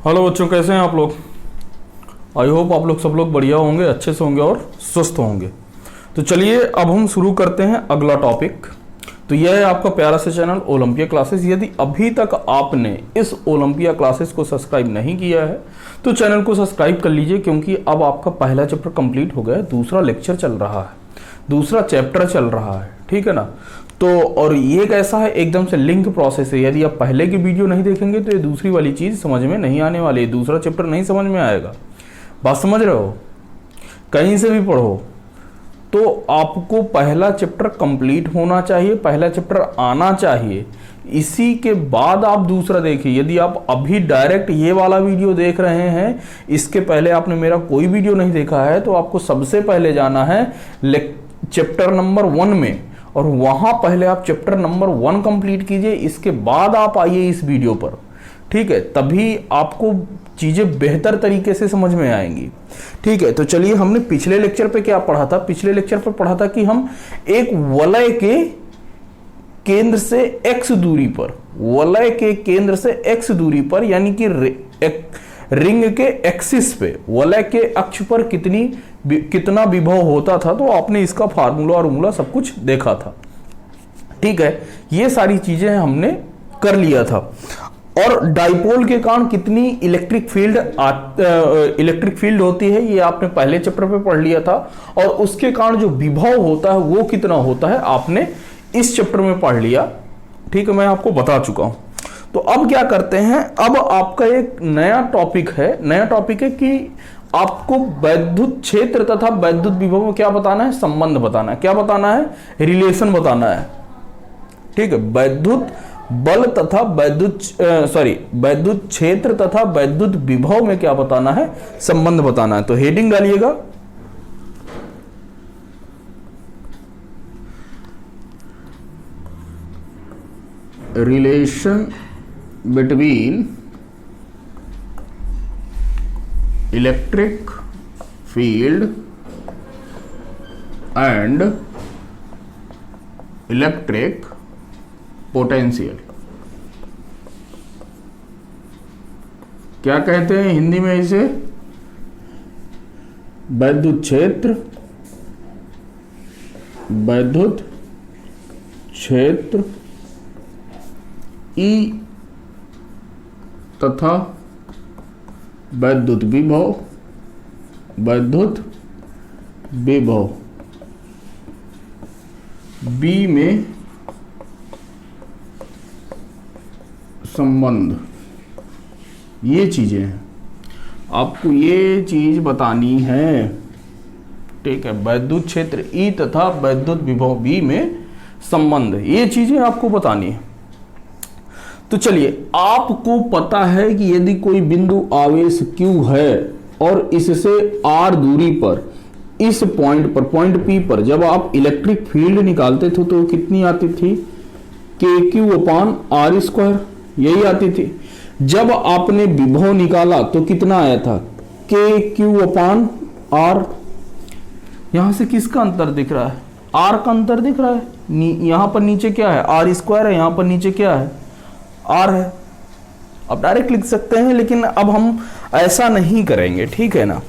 Hello बच्चों, कैसे हैं आप लोग। आई होप आप लोग सब लोग बढ़िया होंगे, अच्छे से होंगे और स्वस्थ होंगे। तो चलिए अब हम शुरू करते हैं अगला टॉपिक। तो यह है आपका प्यारा सा चैनल ओलंपिया क्लासेस। यदि अभी तक आपने इस ओलंपिया क्लासेस को सब्सक्राइब नहीं किया है तो चैनल को सब्सक्राइब कर लीजिए, क्योंकि अब आपका पहला चैप्टर कंप्लीट हो गया है, दूसरा लेक्चर चल रहा है, दूसरा चैप्टर चल रहा है, ठीक है ना। तो और ये कैसा है, एकदम से लिंक प्रोसेस है। यदि आप पहले की वीडियो नहीं देखेंगे तो ये दूसरी वाली चीज़ समझ में नहीं आने वाली है, दूसरा चैप्टर नहीं समझ में आएगा। बात समझ रहे हो, कहीं से भी पढ़ो तो आपको पहला चैप्टर कंप्लीट होना चाहिए, पहला चैप्टर आना चाहिए, इसी के बाद आप दूसरा देखिए। यदि आप अभी डायरेक्ट ये वाला वीडियो देख रहे हैं, इसके पहले आपने मेरा कोई वीडियो नहीं देखा है, तो आपको सबसे पहले जाना है चैप्टर नंबर 1 में, और वहां पहले आप चैप्टर नंबर 1 कंप्लीट कीजिए, इसके बाद आप आइए इस वीडियो पर, ठीक है। तभी आपको चीजें बेहतर तरीके से समझ में आएंगी, ठीक है। तो चलिए, हमने पिछले लेक्चर पे क्या पढ़ा था। पिछले लेक्चर पे पढ़ा था कि हम एक वलय के केंद्र से x दूरी पर, वलय के केंद्र से x दूरी पर, यानी कि रिंग के एक्सिस पे, वलय के अक्ष पर कितना विभव होता था, तो आपने इसका फार्मूला और सब कुछ देखा था, ठीक है। ये सारी चीजें हमने कर लिया था। और डाइपोल के कारण कितनी इलेक्ट्रिक फील्ड होती है, ये आपने पहले चैप्टर पे पढ़ लिया था। और उसके कारण जो विभव होता है वो कितना होता है, आपने इस चैप्टर में पढ़ लिया, ठीक है, मैं आपको बता चुका हूं। तो अब क्या करते हैं, अब आपका एक नया टॉपिक है कि आपको वैद्युत क्षेत्र तथा वैद्युत विभव में क्या बताना है, संबंध बताना है। क्या बताना है, रिलेशन बताना है, ठीक है। वैद्युत बल तथा वैद्युत क्षेत्र तथा वैद्युत विभव में क्या बताना है, संबंध बताना है। तो हेडिंग डालिएगा, relation between electric field and electric potential. क्या कहते हैं हिंदी में इसे, वैद्युत क्षेत्र, वैद्युत क्षेत्र ई तथा वैद्युत विभव, वैद्युत विभव बी में संबंध। ये चीजें हैं, आपको ये चीज बतानी है, ठीक है। वैद्युत क्षेत्र ई तथा वैद्युत विभव बी में संबंध, ये चीजें आपको बतानी है। तो चलिए, आपको पता है कि यदि कोई बिंदु आवेश Q है और इससे r दूरी पर, इस पॉइंट पर, पॉइंट P पर जब आप इलेक्ट्रिक फील्ड निकालते थे तो कितनी आती थी, KQ/r², यही आती थी। जब आपने विभव निकाला तो कितना आया था, KQ/r। यहां से किसका अंतर दिख रहा है, r का अंतर दिख रहा है। यहां पर नीचे क्या है, r² है, यहां पर नीचे क्या है, r है। अब डायरेक्ट लिख सकते हैं, लेकिन अब हम ऐसा नहीं करेंगे, ठीक है ना।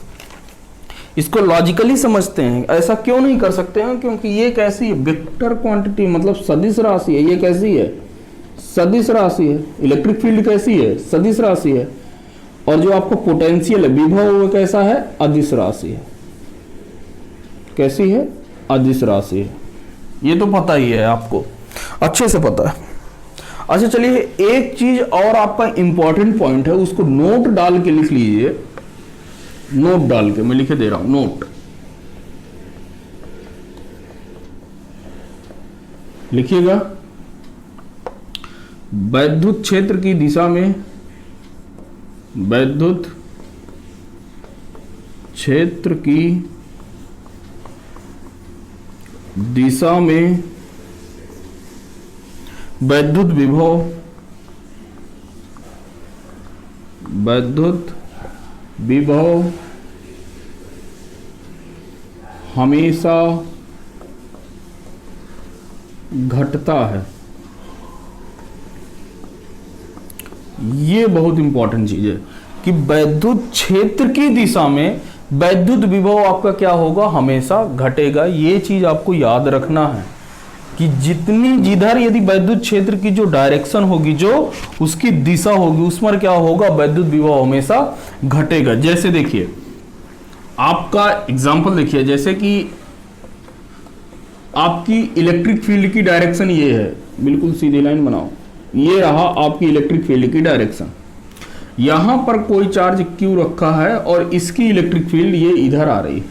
इसको लॉजिकली समझते हैं। ऐसा क्यों नहीं कर सकते हैं, क्योंकि ये कैसी है, वेक्टर क्वांटिटी, मतलब सदिश राशि है। ये कैसी है, सदिश राशि है। इलेक्ट्रिक फील्ड कैसी है, सदिश राशि है। और जो आपको पोटेंशियल है, विभव, वो कैसा है, अदिश राशि है। कैसी है, अदिश राशि है। ये तो पता ही है, आपको अच्छे से पता है। अच्छा चलिए, एक चीज और आपका इंपॉर्टेंट पॉइंट है, उसको नोट डाल के लिख लीजिए। नोट डाल के मैं लिखे दे रहा हूं, नोट लिखिएगा। वैद्युत क्षेत्र की दिशा में, वैद्युत क्षेत्र की दिशा में वैद्युत विभव, वैद्युत विभव हमेशा घटता है। ये बहुत इंपॉर्टेंट चीज है। कि वैद्युत क्षेत्र की दिशा में वैद्युत विभव आपका क्या होगा, हमेशा घटेगा। ये चीज आपको याद रखना है कि जिधर यदि वैद्युत क्षेत्र की जो डायरेक्शन होगी, जो उसकी दिशा होगी, उसमें क्या होगा, वैद्युत विभव हमेशा घटेगा। जैसे देखिए आपका एग्जांपल देखिए, जैसे कि आपकी इलेक्ट्रिक फील्ड की डायरेक्शन ये है, बिल्कुल सीधी लाइन बनाओ, ये रहा आपकी इलेक्ट्रिक फील्ड की डायरेक्शन। यहां पर कोई चार्ज Q रखा है और इसकी इलेक्ट्रिक फील्ड ये इधर आ रही है,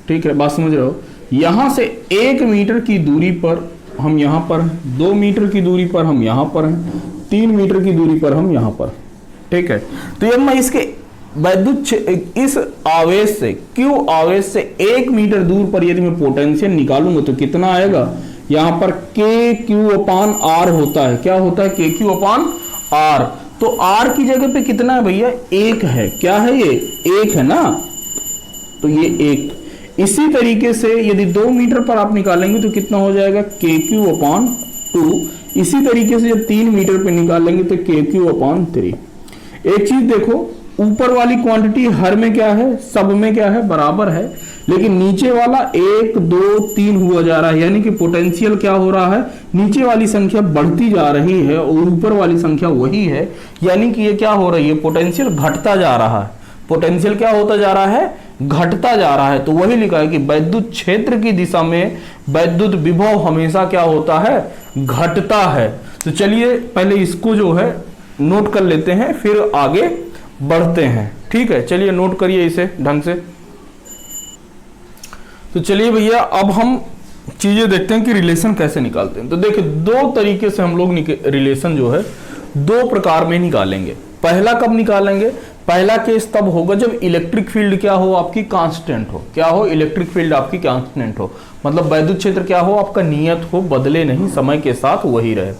ठीक है, बात समझ रहे हो। यहां से 1 मीटर की दूरी पर हम यहां पर, 2 मीटर की दूरी पर हम यहां पर हैं, 3 मीटर की दूरी पर हम यहां पर, ठीक है। तो जब मैं इसके वैद्युत इस आवेश से, Q आवेश से 1 मीटर दूर पर यदि मैं पोटेंशियल निकालूंगा तो कितना आएगा, यहां पर KQ/R होता है। क्या होता है, KQ/R। तो R की जगह पे कितना है भैया, 1 है। क्या है ये, 1 है ना, तो ये 1। इसी तरीके से यदि 2 मीटर पर आप निकालेंगे तो कितना हो जाएगा, KQ/2। इसी तरीके से जब 3 मीटर पे निकालेंगे तो KQ/3। एक चीज देखो, ऊपर वाली क्वांटिटी हर में क्या है, सब में क्या है, बराबर है, लेकिन नीचे वाला 1 2 3 हुआ जा रहा है, यानी कि पोटेंशियल क्या हो रहा है, नीचे वाली संख्या बढ़ती जा रही है और ऊपर वाली संख्या वही है, यानी कि ये क्या हो रही है, पोटेंशियल घटता जा रहा है। पोटेंशियल क्या होता जा रहा है, घटता जा रहा है। तो वही लिखा है कि वैद्युत क्षेत्र की दिशा में वैद्युत विभव हमेशा क्या होता है, घटता है। तो चलिए पहले इसको जो है नोट कर लेते हैं, फिर आगे बढ़ते हैं, ठीक है। चलिए नोट करिए इसे ढंग से। तो चलिए भैया अब हम चीजें देखते हैं कि रिलेशन कैसे निकालते हैं। तो देखिए 2 तरीके से हम लोग रिलेशन जो है 2 प्रकार में निकालेंगे। पहला कब निकालेंगे, पहला केस तब होगा जब इलेक्ट्रिक फील्ड क्या हो, आपकी कांस्टेंट हो। क्या हो, इलेक्ट्रिक फील्ड आपकी कांस्टेंट हो, मतलब वैद्युत क्षेत्र क्या हो, आपका नियत हो, बदले नहीं, समय के साथ वही रहे।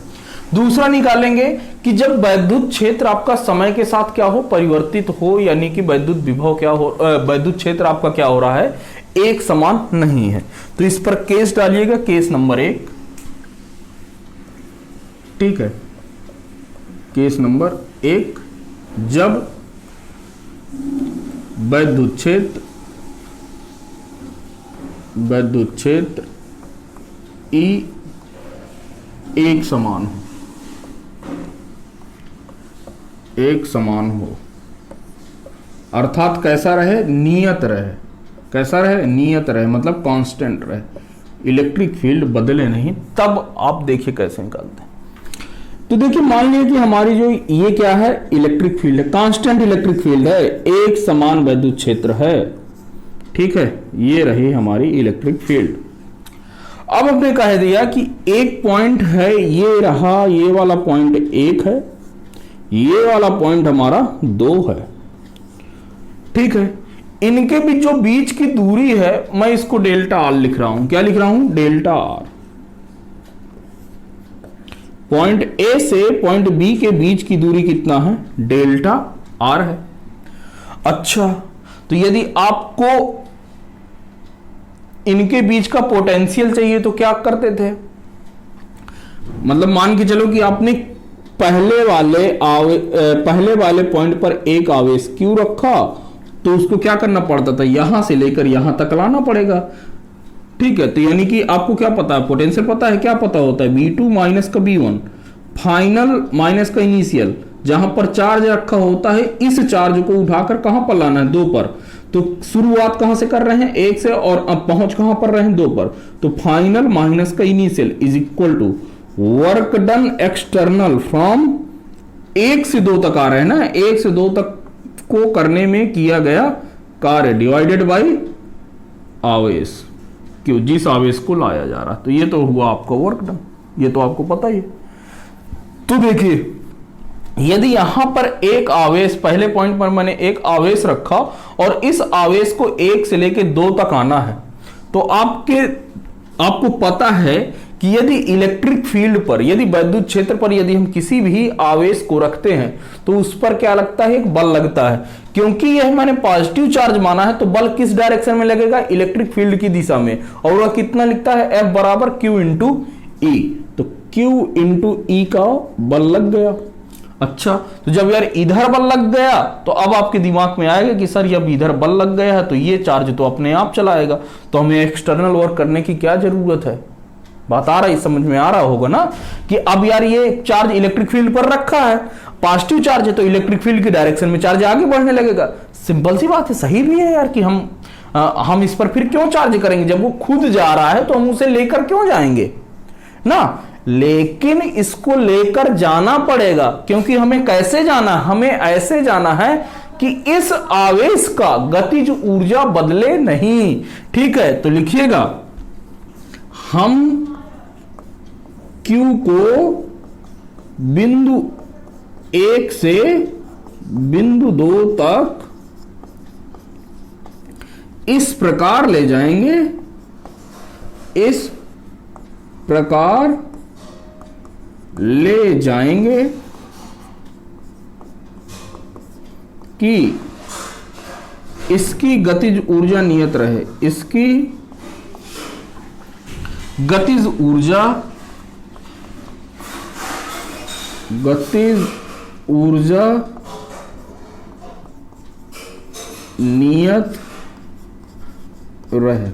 दूसरा निकालेंगे कि जब वैद्युत क्षेत्र आपका समय के साथ क्या हो, परिवर्तित हो, यानी कि वैद्युत विभव क्या हो, वैद्युत क्षेत्र आपका क्या हो रहा है, एक समान नहीं है। तो इस पर केस डालिएगा, केस नंबर 1, ठीक है। केस नंबर 1, जब वैद्युत क्षेत्र E एक समान हो, एक समान हो, अर्थात कैसा रहे, नियत रहे। कैसा रहे, नियत रहे, मतलब कांस्टेंट रहे, इलेक्ट्रिक फील्ड बदले नहीं। तब आप देखिए कैसे निकालते हैं। तो देखिए मान लिया कि हमारी जो ये क्या है, इलेक्ट्रिक फील्ड है, कांस्टेंट इलेक्ट्रिक फील्ड है, एक समान वैद्युत क्षेत्र है, ठीक है। ये रही हमारी इलेक्ट्रिक फील्ड। अब हमने कह दिया कि एक पॉइंट है, ये रहा, ये वाला पॉइंट 1 है, ये वाला पॉइंट हमारा 2 है, ठीक है। इनके भी जो बीच की दूरी है, मैं इसको डेल्टा आर लिख रहा हूं। क्या लिख रहा हूं, डेल्टा आर। पॉइंट ए से पॉइंट बी के बीच की दूरी कितना है, डेल्टा आर है। अच्छा, तो यदि आपको इनके बीच का पोटेंशियल चाहिए तो क्या करते थे, मतलब मान के चलो कि आपने पहले वाले पॉइंट पर एक आवेश Q रखा, तो उसको क्या करना पड़ता था, यहां से लेकर यहां तक लाना पड़ेगा, ठीक है। तो यानी कि आपको क्या पता है, पोटेंशियल पता है, क्या पता होता है, V2 माइनस का V1, फाइनल माइनस का इनिशियल। जहां पर चार्ज रखा होता है, इस चार्ज को उठाकर कहां पर लाना है, 2 पर। तो शुरुआत कहां से कर रहे हैं, 1 से, और अब पहुंच कहां पर रहे हैं, 2 पर। तो फाइनल माइनस का initial is equal to work done external from 1 से 2 तक आ रहे हैं ना, 1 से 2 तक को करने में किया गया कार्य डिवाइडेड बाई आवेश, क्यों, जिस आवेश को लाया जा रहा। तो ये तो हुआ आपका वर्क डन, ये तो आपको पता ही है। तो देखिए यदि यहां पर एक आवेश, पहले पॉइंट पर मैंने एक आवेश रखा और इस आवेश को 1 से लेकर 2 तक आना है, तो आपको पता है कि यदि इलेक्ट्रिक फील्ड पर, यदि वैद्युत क्षेत्र पर यदि हम किसी भी आवेश को रखते हैं तो उस पर क्या लगता है, एक बल लगता है। क्योंकि यह मैंने पॉजिटिव चार्ज माना है, तो बल किस डायरेक्शन में लगेगा, इलेक्ट्रिक फील्ड की दिशा में। और वह कितना लिखता है, F बराबर Q इंटू ई। तो Q इंटू ई का बल लग गया। अच्छा, तो जब यार इधर बल लग गया तो अब आपके दिमाग में आएगा कि सर जब इधर बल लग गया है तो ये चार्ज तो अपने आप चला आएगा, तो हमें एक्सटर्नल वर्क करने की क्या जरूरत है। बात आ रहा है, समझ में आ रहा होगा ना कि अब यार ये चार्ज इलेक्ट्रिक फील्ड पर रखा है, पॉजिटिव चार्ज है तो इलेक्ट्रिक फील्ड की डायरेक्शन में चार्ज आगे बढ़ने लगेगा। सिंपल सी बात है, सही भी है यार कि हम इस पर फिर क्यों चार्ज करेंगे, जब वो खुद जा रहा है तो हम उसे लेकर क्यों जाएंगे ना। लेकिन इसको लेकर जाना पड़ेगा, क्योंकि हमें कैसे जाना, हमें ऐसे जाना है कि इस आवेश का गतिज ऊर्जा बदले नहीं। ठीक है, तो लिखिएगा हम Q को बिंदु 1 से बिंदु 2 तक इस प्रकार ले जाएंगे, इस प्रकार ले जाएंगे कि इसकी गतिज ऊर्जा नियत रहे, इसकी गतिज ऊर्जा नियत रहे।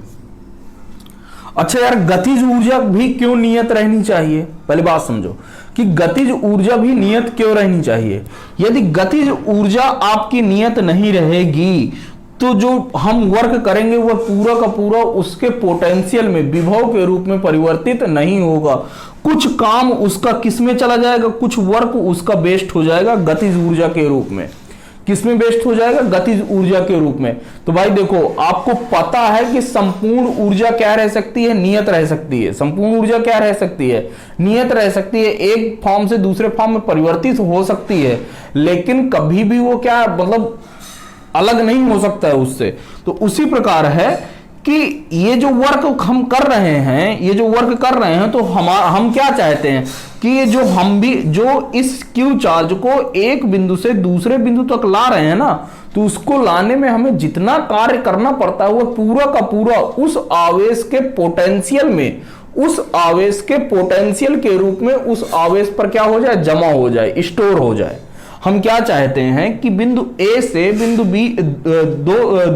अच्छा यार, गतिज ऊर्जा भी क्यों नियत रहनी चाहिए, पहले बात समझो कि गतिज ऊर्जा भी नियत क्यों रहनी चाहिए। यदि गतिज ऊर्जा आपकी नियत नहीं रहेगी तो जो हम वर्क करेंगे वह पूरा का पूरा उसके पोटेंशियल में, विभव के रूप में परिवर्तित नहीं होगा। कुछ काम उसका किस में चला जाएगा, कुछ वर्क उसका वेस्ट हो जाएगा गतिज ऊर्जा के रूप में। किसमें वेस्ट हो जाएगा, गतिज ऊर्जा के रूप में। तो भाई देखो, आपको पता है कि संपूर्ण ऊर्जा क्या रह सकती है, नियत रह सकती है। संपूर्ण ऊर्जा क्या रह सकती है, नियत रह सकती है, एक फॉर्म से दूसरे फॉर्म में परिवर्तित हो सकती है, लेकिन कभी भी वो क्या मतलब अलग नहीं हो सकता है उससे। तो उसी प्रकार है कि ये जो वर्क हम कर रहे हैं, ये जो वर्क कर रहे हैं, तो हम क्या चाहते हैं कि ये जो हम भी जो इस Q चार्ज को एक बिंदु से दूसरे बिंदु तक ला रहे हैं ना, तो उसको लाने में हमें जितना कार्य करना पड़ता है वह पूरा का पूरा उस आवेश के पोटेंशियल में, उस आवेश के पोटेंशियल के रूप में उस आवेश पर क्या हो जाए, जमा हो जाए, स्टोर हो जाए। हम क्या चाहते हैं कि बिंदु A से बिंदु B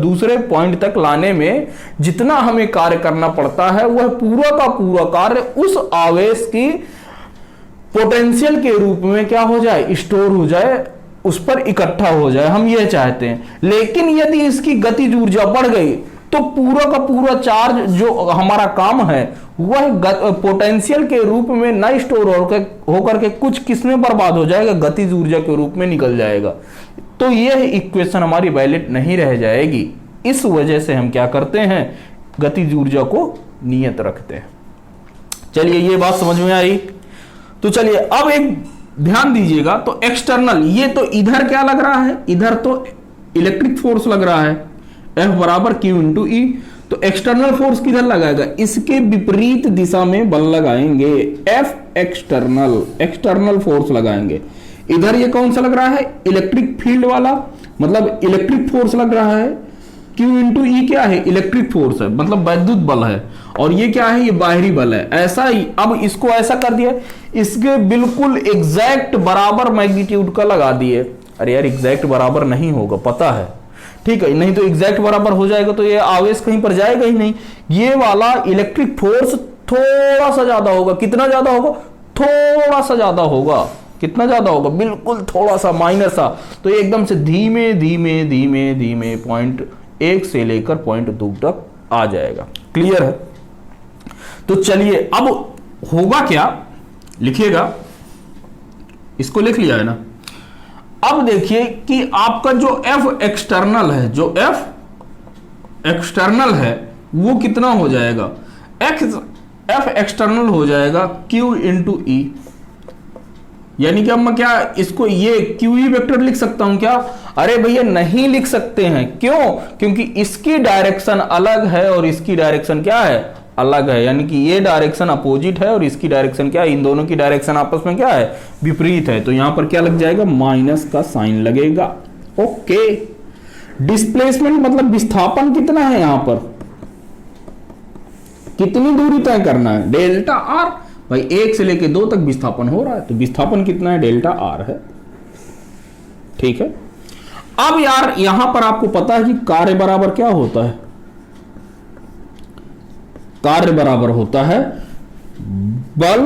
दूसरे पॉइंट तक लाने में जितना हमें कार्य करना पड़ता है वह पूरा का पूरा कार्य उस आवेश की पोटेंशियल के रूप में क्या हो जाए, स्टोर हो जाए, उस पर इकट्ठा हो जाए, हम ये चाहते हैं। लेकिन यदि इसकी गतिज ऊर्जा बढ़ गई तो पूरा का पूरा चार्ज जो हमारा काम है वह पोटेंशियल के रूप में न स्टोर होकर के कुछ किसमें बर्बाद हो जाएगा, गतिज ऊर्जा के रूप में निकल जाएगा। तो यह इक्वेशन हमारी वैलिड नहीं रह जाएगी। इस वजह से हम क्या करते हैं, गतिज ऊर्जा को नियत रखते हैं। चलिए, ये बात समझ में आई। तो चलिए अब एक ध्यान दीजिएगा, तो एक्सटर्नल, ये तो इधर क्या लग रहा है, इधर तो इलेक्ट्रिक फोर्स लग रहा है, F बराबर Q इंटू E। तो एक्सटर्नल फोर्स किधर लगाएगा, इसके विपरीत दिशा में बल लगाएंगे, F एक्सटर्नल फोर्स लगाएंगे। इधर ये कौन सा लग रहा है, इलेक्ट्रिक फील्ड वाला, मतलब इलेक्ट्रिक फोर्स लग रहा है। Q इंटू E क्या है, इलेक्ट्रिक फोर्स है, मतलब वैद्युत बल है, और ये क्या है, ये बाहरी बल है। ऐसा ही अब इसको ऐसा कर दिया, इसके बिल्कुल एग्जैक्ट बराबर मैग्नीट्यूड का लगा दिए। अरे यार, एग्जैक्ट बराबर नहीं होगा, पता है, ठीक है, नहीं तो एग्जैक्ट बराबर हो जाएगा तो ये आवेश कहीं पर जाएगा ही नहीं। ये वाला इलेक्ट्रिक फोर्स थोड़ा सा ज्यादा होगा, कितना ज्यादा होगा, थोड़ा सा ज्यादा होगा, कितना ज्यादा होगा, बिल्कुल थोड़ा सा, माइनर सा। तो ये एकदम से धीमे धीमे धीमे धीमे पॉइंट 1 से लेकर पॉइंट 2 तक आ जाएगा। क्लियर है। तो चलिए अब होगा क्या, लिखिएगा, इसको लिख लिया है ना। अब देखिए कि आपका जो F एक्सटर्नल है, जो F एक्सटर्नल है वो कितना हो जाएगा, F एक्सटर्नल हो जाएगा Q इंटू E। यानी कि अब मैं क्या इसको ये QE वेक्टर लिख सकता हूं क्या, अरे भैया नहीं लिख सकते हैं। क्यों, क्योंकि इसकी डायरेक्शन अलग है और इसकी डायरेक्शन क्या है, अलग है। यानी कि ये डायरेक्शन अपोजिट है और इसकी डायरेक्शन क्या है, इन दोनों की डायरेक्शन आपस में क्या है, विपरीत है। तो यहां पर क्या लग जाएगा, माइनस का साइन लगेगा। ओके, डिस्प्लेसमेंट मतलब विस्थापन कितना है, यहां पर कितनी दूरी तय करना है, डेल्टा आर। भाई 1 से लेके 2 तक विस्थापन हो रहा है, तो विस्थापन कितना है, डेल्टा आर है। ठीक है। अब यार यहां पर आपको पता है कि कार्य बराबर क्या होता है, कार्य बराबर होता है बल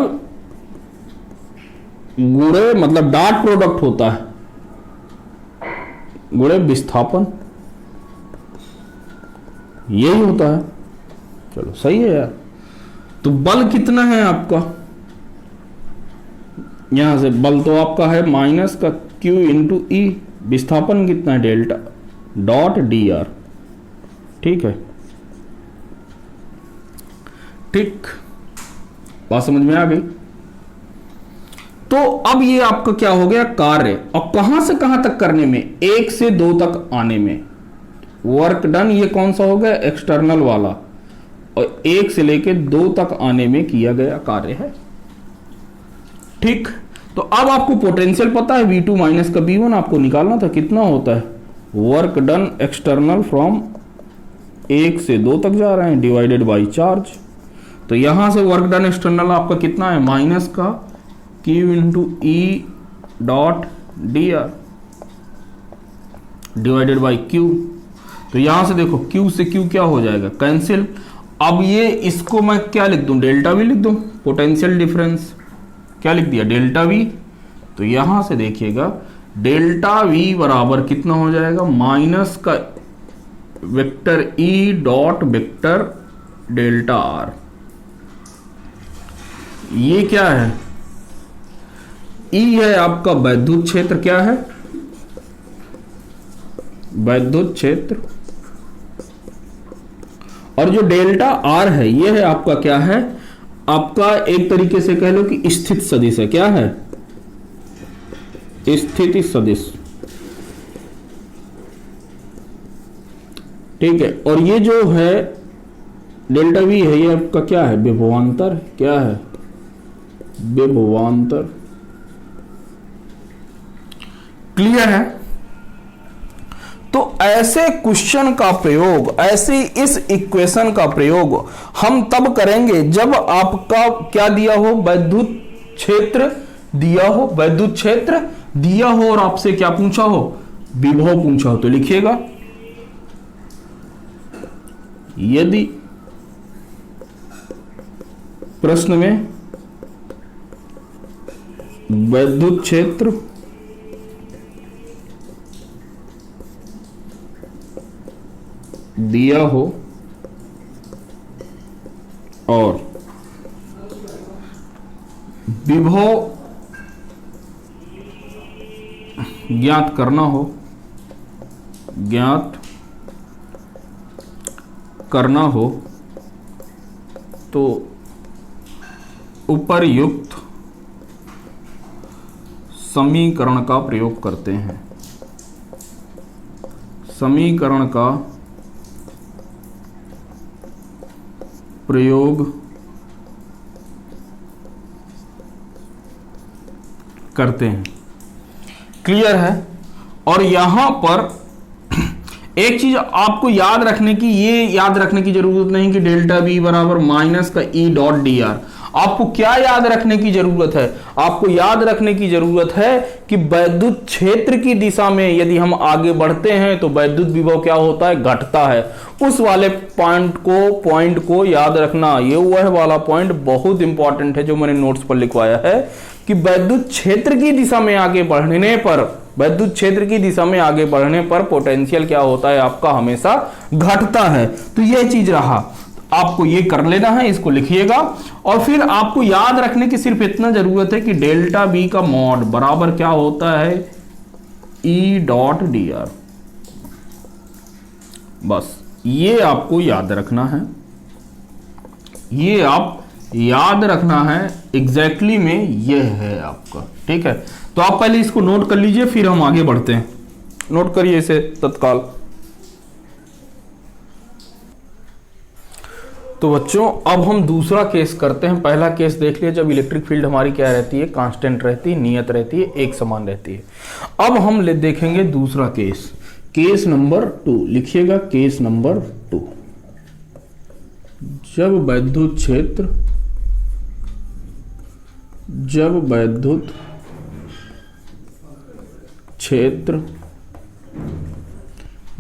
गुणे, मतलब डॉट प्रोडक्ट होता है गुणे विस्थापन, यही होता है। चलो सही है यार। तो बल कितना है आपका, यहां से बल तो आपका है माइनस का Q इंटू ई, विस्थापन कितना है डेल्टा डॉट डी आर। ठीक है, ठीक, बात समझ में आ गई। तो अब ये आपका क्या हो गया कार्य, और कहां से कहां तक करने में, 1 से 2 तक आने में वर्क डन, ये कौन सा हो गया एक्सटर्नल वाला, और 1 से लेके 2 तक आने में किया गया कार्य है। ठीक, तो अब आपको पोटेंशियल पता है V2 माइनस का V1 आपको निकालना था, कितना होता है वर्क डन एक्सटर्नल फ्रॉम 1 से 2 तक जा रहे हैं डिवाइडेड बाई चार्ज। तो यहां से वर्क डन एक्सटर्नल आपका कितना है माइनस का Q into E dot D R divided by Q। तो यहां से देखो Q से Q क्या हो जाएगा कैंसिल। अब ये इसको मैं क्या लिख दूं, डेल्टा V लिख दूं, पोटेंशियल डिफरेंस क्या लिख दिया डेल्टा V। तो यहां से देखिएगा डेल्टा V बराबर कितना हो जाएगा माइनस का vector E dot vector delta R। ये क्या है, E है आपका वैद्युत क्षेत्र, क्या है वैद्युत क्षेत्र, और जो डेल्टा R है ये है आपका क्या है, आपका एक तरीके से कह लो कि स्थिति सदिश है, क्या है स्थिति सदिश। ठीक है, और ये जो है डेल्टा V है ये आपका क्या है विभवांतर, क्या है विभवांतर। क्लियर है। तो ऐसे क्वेश्चन का प्रयोग, ऐसे इस इक्वेशन का प्रयोग हम तब करेंगे जब आपका क्या दिया हो वैद्युत क्षेत्र दिया हो, वैद्युत क्षेत्र दिया हो और आपसे क्या पूछा हो विभव पूछा हो। तो लिखिएगा यदि प्रश्न में वैद्युत क्षेत्र दिया हो और विभव ज्ञात करना हो, ज्ञात करना हो, तो उपर्युक्त समीकरण का प्रयोग करते हैं, समीकरण का प्रयोग करते हैं। क्लियर है। और यहां पर एक चीज आपको याद रखने की, ये याद रखने की जरूरत नहीं कि डेल्टा बी बराबर माइनस का ई डॉट डी आर। आपको क्या याद रखने की जरूरत है, आपको याद रखने की जरूरत है कि वैद्युत क्षेत्र की दिशा में यदि हम आगे बढ़ते हैं तो वैद्युत विभव क्या होता है घटता है। उस वाले पॉइंट को याद रखना। ये वह वाला पॉइंट बहुत इंपॉर्टेंट है जो मैंने नोट्स पर लिखवाया है कि वैद्युत क्षेत्र की दिशा में आगे बढ़ने पर, वैद्युत क्षेत्र की दिशा में आगे बढ़ने पर पोटेंशियल क्या होता है आपका हमेशा घटता है। तो यह चीज रहा, आपको ये कर लेना है, इसको लिखिएगा। और फिर आपको याद रखने की सिर्फ इतना जरूरत है कि डेल्टा बी का मॉड बराबर क्या होता है ई डॉट डी आर। बस ये आपको याद रखना है, ये आप याद रखना है एग्जैक्टली में यह है आपका। ठीक है, तो आप पहले इसको नोट कर लीजिए फिर हम आगे बढ़ते हैं। नोट करिए इसे तत्काल। तो बच्चों अब हम दूसरा केस करते हैं। पहला केस देख लिया जब इलेक्ट्रिक फील्ड हमारी क्या रहती है कांस्टेंट रहती है, नियत रहती है, एक समान रहती है। अब हम देखेंगे दूसरा केस, केस नंबर 2। लिखिएगा केस नंबर 2। जब वैद्युत क्षेत्र, जब वैद्युत क्षेत्र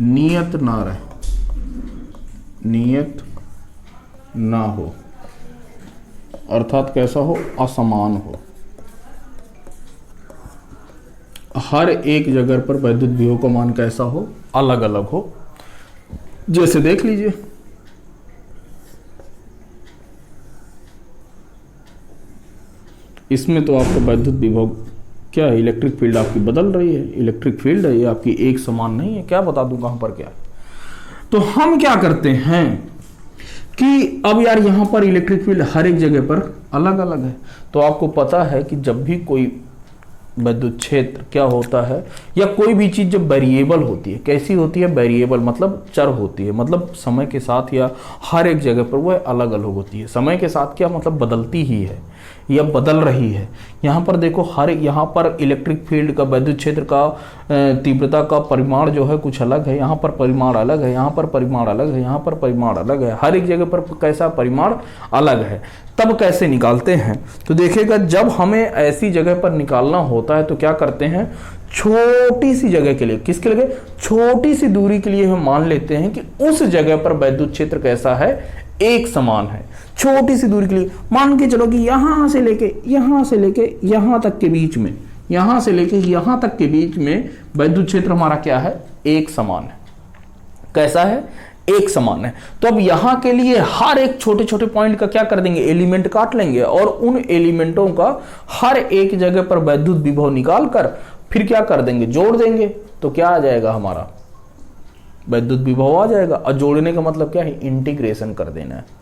नियत ना रहे, नियत ना हो, अर्थात कैसा हो, असमान हो, हर एक जगह पर वैद्युत विभव का मान कैसा हो, अलग अलग हो। जैसे देख लीजिए, इसमें तो आपका वैद्युत विभव क्या है, इलेक्ट्रिक फील्ड आपकी बदल रही है, इलेक्ट्रिक फील्ड है, ये आपकी एक समान नहीं है। क्या बता दूं कहां पर क्या है। तो हम क्या करते हैं कि अब यार यहां पर इलेक्ट्रिक फील्ड हर एक जगह पर अलग अलग है, तो आपको पता है कि जब भी कोई विद्युत क्षेत्र क्या होता है, या कोई भी चीज जब वेरिएबल होती है, कैसी होती है, वेरिएबल मतलब चर होती है, मतलब समय के साथ या हर एक जगह पर वह अलग अलग होती है। समय के साथ क्या मतलब बदलती ही है या बदल रही है। यहाँ पर देखो, यहाँ पर इलेक्ट्रिक फील्ड का, वैद्युत क्षेत्र का तीव्रता का परिमाण जो है कुछ अलग है, यहाँ पर परिमाण अलग है, यहाँ पर परिमाण अलग है, यहाँ पर परिमाण अलग है, हर एक जगह पर कैसा परिमाण अलग है। तब कैसे निकालते हैं, तो देखिएगा जब हमें ऐसी जगह पर निकालना होता है तो क्या करते हैं, छोटी सी जगह के लिए, किसके लिए, छोटी सी दूरी के लिए हम मान लेते हैं कि उस जगह पर वैद्युत क्षेत्र कैसा है, एक समान है। छोटी सी दूरी के लिए मान के चलो कि यहां से लेके यहां तक के बीच में, यहां से लेके यहां तक के बीच में वैद्युत क्षेत्र हमारा क्या है, एक समान है। कैसा है, एक समान है। तो अब यहां के लिए हर एक छोटे छोटे पॉइंट का क्या कर देंगे, एलिमेंट काट लेंगे और उन एलिमेंटों का हर एक जगह पर वैद्युत विभव निकाल कर फिर क्या कर देंगे, जोड़ देंगे। तो क्या आ जाएगा, हमारा वैद्युत विभव आ जाएगा। और जोड़ने का मतलब क्या है, इंटीग्रेशन कर देना है।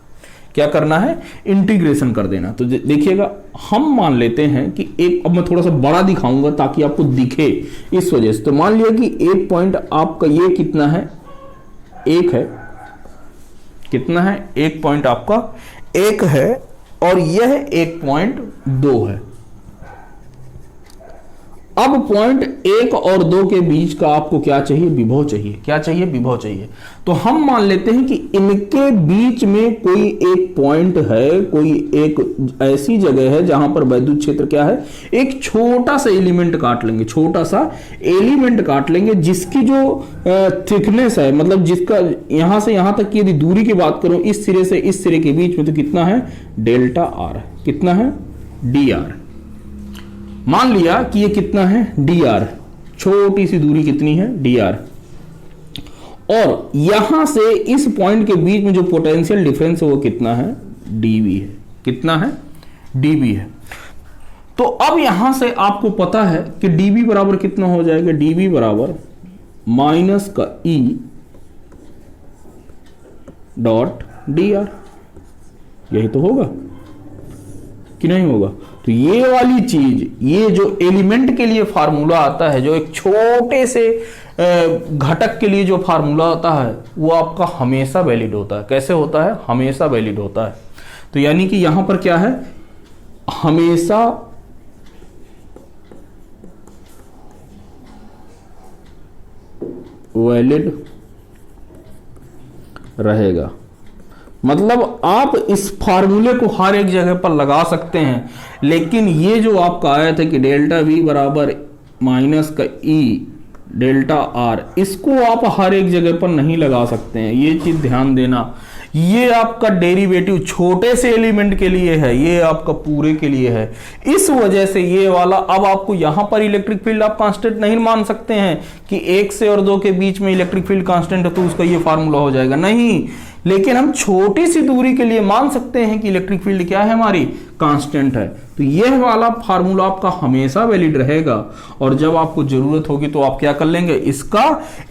क्या करना है, इंटीग्रेशन कर देना। तो देखिएगा हम मान लेते हैं कि एक, अब मैं थोड़ा सा बड़ा दिखाऊंगा ताकि आपको दिखे इस वजह से। तो मान लिया कि एक पॉइंट आपका ये कितना है, एक है, कितना है, एक पॉइंट आपका एक है और यह 1.2 है। अब पॉइंट 1 और 2 के बीच का आपको क्या चाहिए, विभव चाहिए। क्या चाहिए, विभव चाहिए। तो हम मान लेते हैं कि इनके बीच में कोई एक पॉइंट है, कोई एक ऐसी जगह है जहां पर वैद्युत क्षेत्र क्या है, एक छोटा सा एलिमेंट काट लेंगे, छोटा सा एलिमेंट काट लेंगे जिसकी जो थिकनेस है, मतलब जिसका यहां से यहां तक की यदि दूरी की बात करूं, इस सिरे से इस सिरे के बीच में, तो कितना है, डेल्टा आर। कितना है, डी आर। मान लिया कि ये कितना है, डी आर, छोटी सी दूरी कितनी है, डी आर। और यहां से इस पॉइंट के बीच में जो पोटेंशियल डिफरेंस है वो कितना है, डीवी है। कितना है, डीवी है। तो अब यहां से आपको पता है कि डीवी बराबर कितना हो जाएगा, डीवी बराबर माइनस का ई डॉट डी आर। यही तो होगा कि नहीं होगा। तो ये वाली चीज, ये जो एलिमेंट के लिए फार्मूला आता है, जो एक छोटे से घटक के लिए जो फार्मूला आता है, वो आपका हमेशा वैलिड होता है। कैसे होता है, हमेशा वैलिड होता है। तो यानी कि यहां पर क्या है, हमेशा वैलिड रहेगा। मतलब आप इस फार्मूले को हर एक जगह पर लगा सकते हैं, लेकिन ये जो आपका आया था कि डेल्टा वी बराबर माइनस का ई डेल्टा आर, इसको आप हर एक जगह पर नहीं लगा सकते हैं। ये चीज ध्यान देना। ये आपका डेरिवेटिव छोटे से एलिमेंट के लिए है, ये आपका पूरे के लिए है। इस वजह से ये वाला, अब आपको यहां पर इलेक्ट्रिक फील्ड आप कांस्टेंट नहीं मान सकते हैं कि 1 से और 2 के बीच में इलेक्ट्रिक फील्ड कांस्टेंट है तो उसका ये फार्मूला हो जाएगा, नहीं। लेकिन हम छोटी सी दूरी के लिए मान सकते हैं कि इलेक्ट्रिक फील्ड क्या है, हमारी कांस्टेंट है। तो यह वाला फार्मूला आपका हमेशा वैलिड रहेगा। और जब आपको जरूरत होगी तो आप क्या कर लेंगे, इसका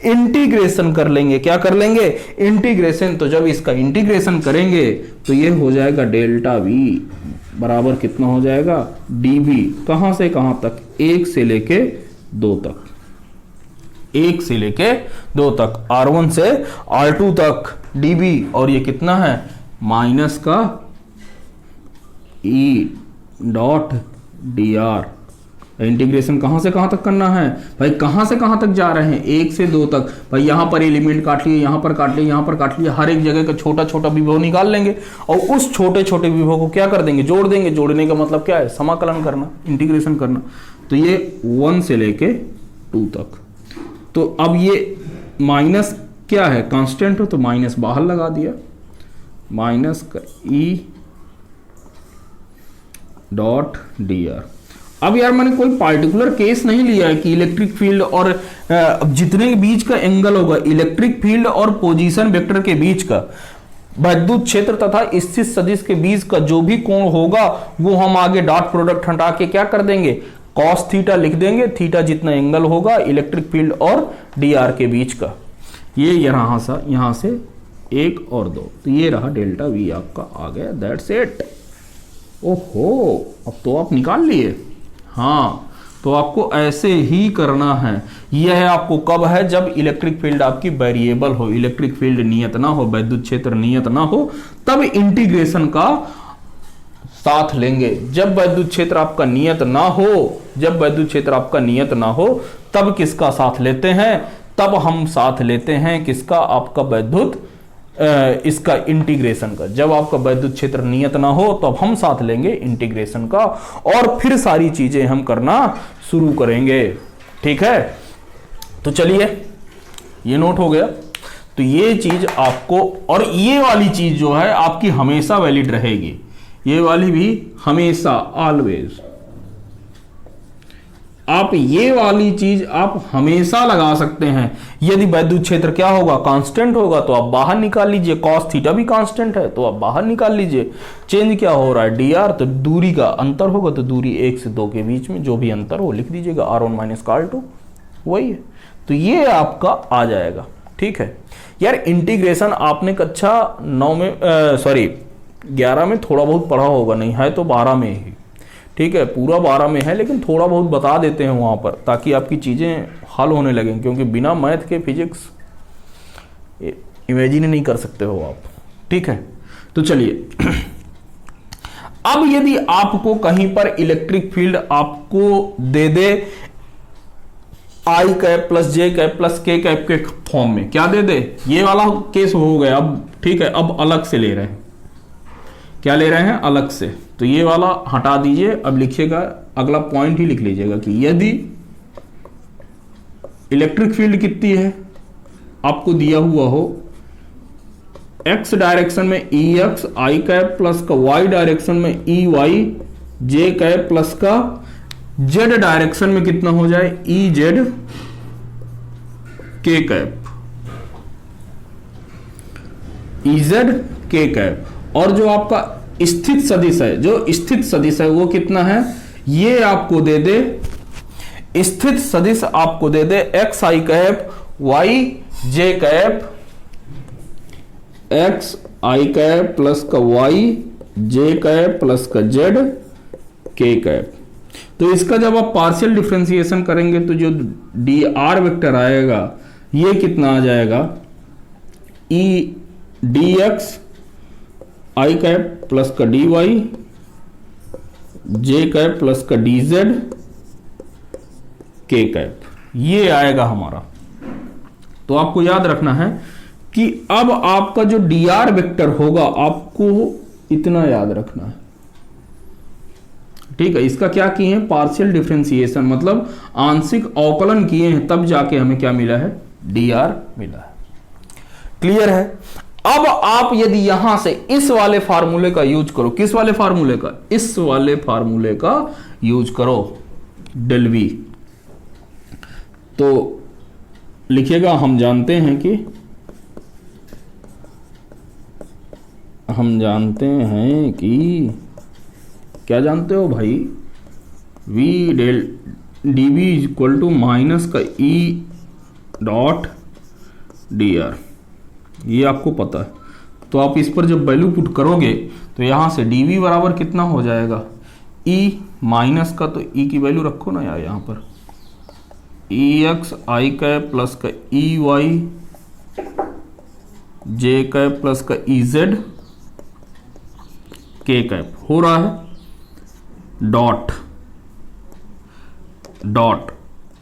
इंटीग्रेशन कर लेंगे। क्या कर लेंगे, इंटीग्रेशन। तो जब इसका इंटीग्रेशन करेंगे तो यह हो जाएगा डेल्टा वी बराबर कितना हो जाएगा, डीवी। कहां से कहां तक, 1 से लेके 2 तक, 1 से लेके 2 तक, R1 से R2 तक dB। और ये कितना है, माइनस का E dot D R. Integration कहां से कहां तक करना है भाई, कहां से कहां तक जा रहे हैं, 1 से 2 तक। भाई यहां पर एलिमेंट काट लिए, यहां पर काट लिए, यहां पर काट लिए, हर एक जगह का छोटा छोटा विभव निकाल लेंगे और उस छोटे छोटे विभव को क्या कर देंगे, जोड़ देंगे। जोड़ने का मतलब क्या है, समाकलन करना, इंटीग्रेशन करना। तो ये 1 से लेके 2 तक। तो अब ये माइनस क्या है, कांस्टेंट हो तो माइनस बाहर लगा दिया, माइनस का ई डॉट डी आर। अब यार मैंने कोई पार्टिकुलर केस नहीं लिया है कि इलेक्ट्रिक फील्ड और जितने के बीच का एंगल होगा, इलेक्ट्रिक फील्ड और पोजीशन वेक्टर के बीच का, विद्युत क्षेत्र तथा स्थित सदिश के बीच का जो भी कोण होगा वो हम आगे डॉट प्रोडक्ट हटा के क्या कर देंगे, कॉस थीटा लिख देंगे। थीटा जितना एंगल होगा इलेक्ट्रिक फील्ड और डी आर के बीच का, ये यहां से 1 और 2, तो ये रहा डेल्टा वी आपका आ गया, दैट्स इट। ओहो, अब तो आप निकाल लिए। हाँ, तो आपको ऐसे ही करना है। यह आपको कब है, जब इलेक्ट्रिक फील्ड आपकी वेरिएबल हो, इलेक्ट्रिक फील्ड नियत ना हो, विद्युत क्षेत्र नियत ना हो, तब इंटीग्रेशन का साथ लेंगे। जब विद्युत क्षेत्र आपका नियत ना हो, जब विद्युत क्षेत्र आपका नियत ना हो, तब किसका साथ लेते हैं, तब हम साथ लेते हैं किसका, आपका विद्युत इसका इंटीग्रेशन का। जब आपका विद्युत क्षेत्र नियत ना हो तो अब हम साथ लेंगे इंटीग्रेशन का, और फिर सारी चीजें हम करना शुरू करेंगे। ठीक है, तो चलिए ये नोट हो गया। तो ये चीज आपको, और ये वाली चीज जो है आपकी हमेशा वैलिड रहेगी, ये वाली भी हमेशा, ऑलवेज। आप ये वाली चीज आप हमेशा लगा सकते हैं। यदि विद्युत क्षेत्र क्या होगा, कांस्टेंट होगा, तो आप बाहर निकाल लीजिए। कॉस थीटा भी कांस्टेंट है तो आप बाहर निकाल लीजिए। चेंज क्या हो रहा है, डी आर, तो दूरी का अंतर होगा, तो दूरी 1 से 2 के बीच में जो भी अंतर हो लिख दीजिएगा, R1 माइनस R2, वही है। तो ये आपका आ जाएगा। ठीक है यार, इंटीग्रेशन आपने कक्षा 9 में 11 में थोड़ा बहुत पढ़ा होगा, नहीं है तो 12 में ही। ठीक है, पूरा 12 में है, लेकिन थोड़ा बहुत बता देते हैं वहां पर, ताकि आपकी चीजें हल होने लगें, क्योंकि बिना मैथ के फिजिक्स इमेजिन नहीं कर सकते हो आप। ठीक है, तो चलिए अब यदि आपको कहीं पर इलेक्ट्रिक फील्ड आपको दे दे आई कैप प्लस जे कैप प्लस के कैप के फॉर्म में, क्या दे दे, ये वाला केस हो गया अब। ठीक है, अब अलग से ले रहे हैं, क्या ले रहे हैं, अलग से। तो ये वाला हटा दीजिए, अब लिखिएगा, अगला पॉइंट ही लिख लीजिएगा कि यदि इलेक्ट्रिक फील्ड कितनी है आपको दिया हुआ हो, एक्स डायरेक्शन में ई एक्स आई कैप प्लस का वाई डायरेक्शन में ई वाई जे कैप प्लस का जेड डायरेक्शन में कितना हो जाए, ई जेड के कैप, ई जेड के कैप। और जो आपका स्थित सदिश है, जो स्थित सदिश है वो कितना है, ये आपको दे दे, स्थित सदिश आपको दे दे एक्स आई कैप वाई जे कैप, एक्स आई कैप प्लस का वाई जे कैप प्लस का जेड के कैप। तो इसका जब आप पार्शियल डिफरेंशिएशन करेंगे तो जो डी आर वेक्टर आएगा ये कितना आ जाएगा, ई डी एक्स आई कैप प्लस का डी वाई जे कैप प्लस का डी जेड के कैप, ये आएगा हमारा। तो आपको याद रखना है कि अब आपका जो डी आर वेक्टर होगा आपको इतना याद रखना है। ठीक है, इसका क्या किए हैं, पार्शियल डिफरेंशिएशन, मतलब आंशिक अवकलन किए हैं, तब जाके हमें क्या मिला है, डी आर मिला है। क्लियर है। अब आप यदि यहां से इस वाले फार्मूले का यूज करो, किस वाले फार्मूले का, इस वाले फार्मूले का यूज करो, डेल वी, तो लिखिएगा, हम जानते हैं कि क्या जानते हो भाई, V del d V equal to minus का ई डॉट डी आर, ये आपको पता है। तो आप इस पर जब वैल्यू पुट करोगे तो यहां से डी वी बराबर कितना हो जाएगा, ई माइनस का, तो ई की वैल्यू रखो ना यार यहां पर, ई एक्स आई कैप प्लस का ई वाई जे कैप प्लस का ई जेड के कैप हो रहा है, डॉट डॉट,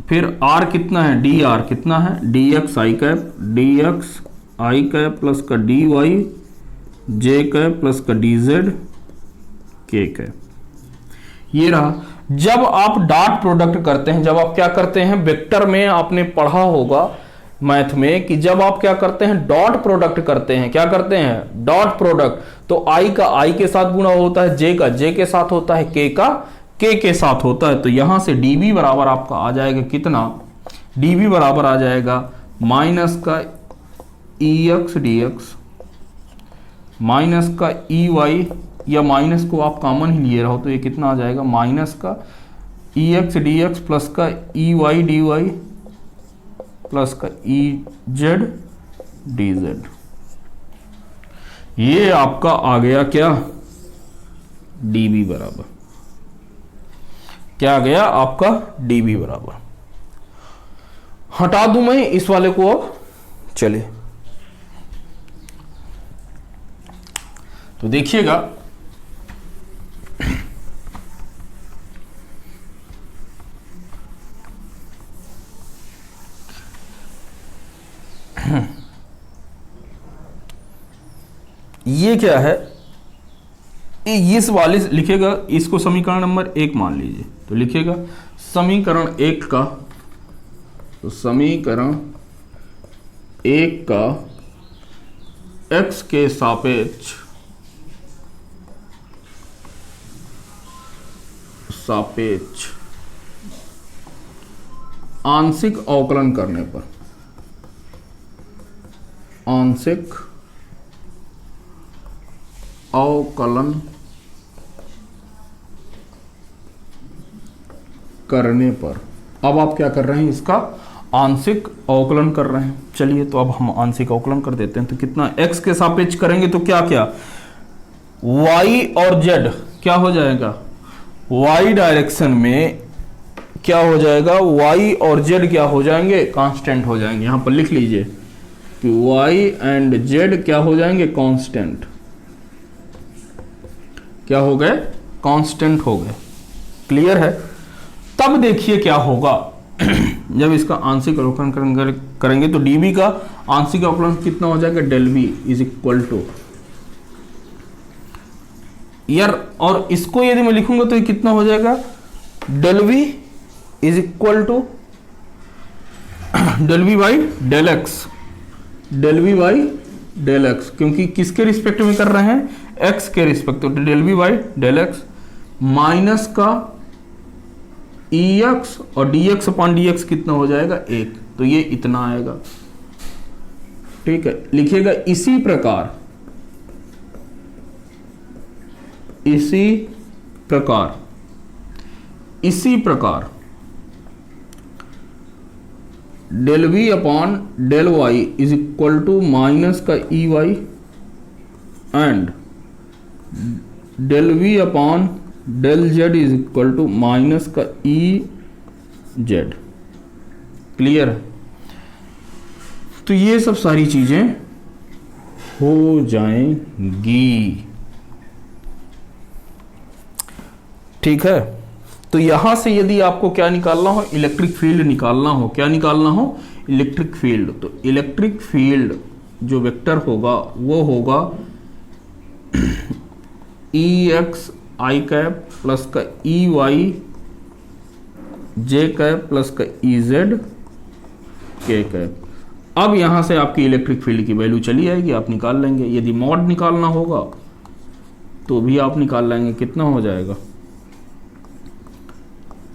फिर आर कितना है, डी आर कितना है, डी एक्स आई कैप, डी एक्स आई कैप प्लस का डी वाई जे कैप प्लस का डी जेड के कैप, ये रहा। जब आप डॉट प्रोडक्ट करते हैं, जब आप क्या करते हैं, वेक्टर में आपने पढ़ा होगा मैथ में कि जब आप क्या करते हैं, डॉट प्रोडक्ट करते हैं, क्या करते हैं, डॉट प्रोडक्ट, तो आई का आई के साथ गुणा होता है, जे का जे के साथ होता है, के का के साथ होता है। तो यहां से डीबी बराबर आपका आ जाएगा कितना, डीबी बराबर आ जाएगा माइनस का E x d x minus का ई वाई, या माइनस को आप कॉमन ही लिए रहो तो ये कितना आ जाएगा, माइनस का E x d x plus का E y d y plus का ई जेड डी जेड। ये आपका आ गया क्या, डीबी बराबर, क्या आ गया आपका, डीबी बराबर। हटा दूं मैं इस वाले को अब, चलिए तो देखिएगा, ये क्या है, इस वाले लिखेगा, इसको समीकरण नंबर 1 मान लीजिए, तो लिखेगा समीकरण 1 का, तो समीकरण 1 का x के सापेक्ष आंशिक अवकलन करने पर, आंशिक अवकलन करने पर, अब आप क्या कर रहे हैं, इसका आंशिक अवकलन कर रहे हैं। चलिए तो अब हम आंशिक अवकलन कर देते हैं, तो कितना, x के सापेक्ष करेंगे तो क्या क्या, y और z क्या हो जाएगा, y डायरेक्शन में क्या हो जाएगा, y और z क्या हो जाएंगे, कांस्टेंट हो जाएंगे। यहां पर लिख लीजिए कि y एंड z क्या हो जाएंगे, कांस्टेंट, क्या हो गए, कांस्टेंट हो गए। क्लियर है। तब देखिए क्या होगा जब इसका आंशिक अवकलन करेंगे तो डीबी का आंशिक अवकलन कितना हो जाएगा, del B is equal to, यार और इसको यदि मैं लिखूंगा तो ये कितना हो जाएगा, del V is equal to del V by del x, del V by del x, क्योंकि किसके रिस्पेक्ट में कर रहे हैं, एक्स के रिस्पेक्ट, तो del V by del x minus का ई एक्स और d x upon d x कितना हो जाएगा, 1, तो ये इतना आएगा। ठीक है, लिखिएगा इसी प्रकार, इसी प्रकार, इसी प्रकार del V upon del Y is equal to minus का E Y and del V upon del Z is equal to minus का ई जेड। क्लियर है। तो ये सब सारी चीजें हो जाएंगी। ठीक है, तो यहां से यदि आपको क्या निकालना हो, इलेक्ट्रिक फील्ड निकालना हो, क्या निकालना हो, इलेक्ट्रिक फील्ड, तो इलेक्ट्रिक फील्ड जो वेक्टर होगा वो होगा ई एक्स आई कैप प्लस का ई वाई जे कैप प्लस का ई जेड के कैप। अब यहां से आपकी इलेक्ट्रिक फील्ड की वैल्यू चली आएगी, आप निकाल लेंगे। यदि मॉड निकालना होगा तो भी आप निकाल लेंगे, कितना हो जाएगा,